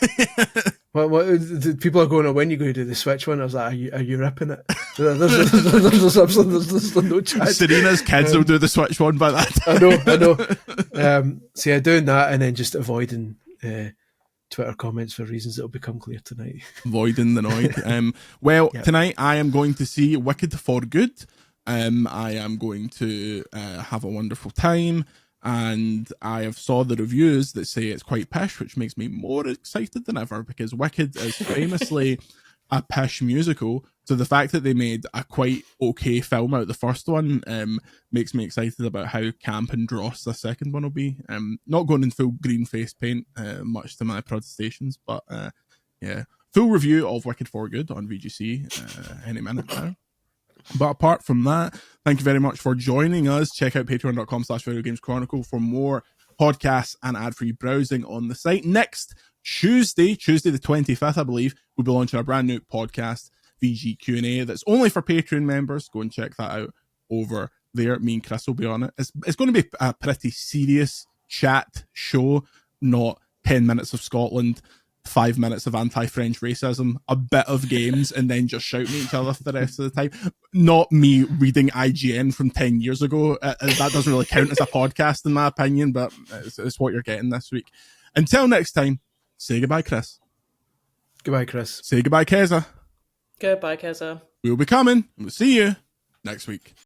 point. The people are going, when you go to do the Switch one? I was like, are you ripping it? There's absolutely no chance. Serena's kids will do the Switch one by that time. I know. So yeah, doing that and then just avoiding Twitter comments for reasons that will become clear tonight. Avoiding the noise. Tonight I am going to see Wicked for Good. I am going to have a wonderful time, and I have saw the reviews that say it's quite pish, which makes me more excited than ever, because Wicked is famously a pish musical. So the fact that they made a quite okay film out of the first one makes me excited about how camp and dross the second one will be. Not going in full green face paint, much to my protestations, but yeah, full review of Wicked for Good on VGC any minute now. But apart from that, thank you very much for joining us. Check out patreon.com/Video Games Chronicle for more podcasts and ad-free browsing on the site. Next Tuesday the 25th, I believe, we'll be launching a brand new podcast, VG Q&A, that's only for Patreon members. Go and check that out over there. Me and Chris will be on it. It's going to be a pretty serious chat show, not 10 minutes of Scotland, 5 minutes of anti-French racism, a bit of games, and then just shouting at each other for the rest of the time. Not me reading IGN from 10 years ago. That doesn't really count as a podcast, in my opinion, but it's what you're getting this week. Until next time, say goodbye, Chris. Goodbye, Chris. Say goodbye, Keza. Goodbye, Keza. We'll be coming. We'll see you next week.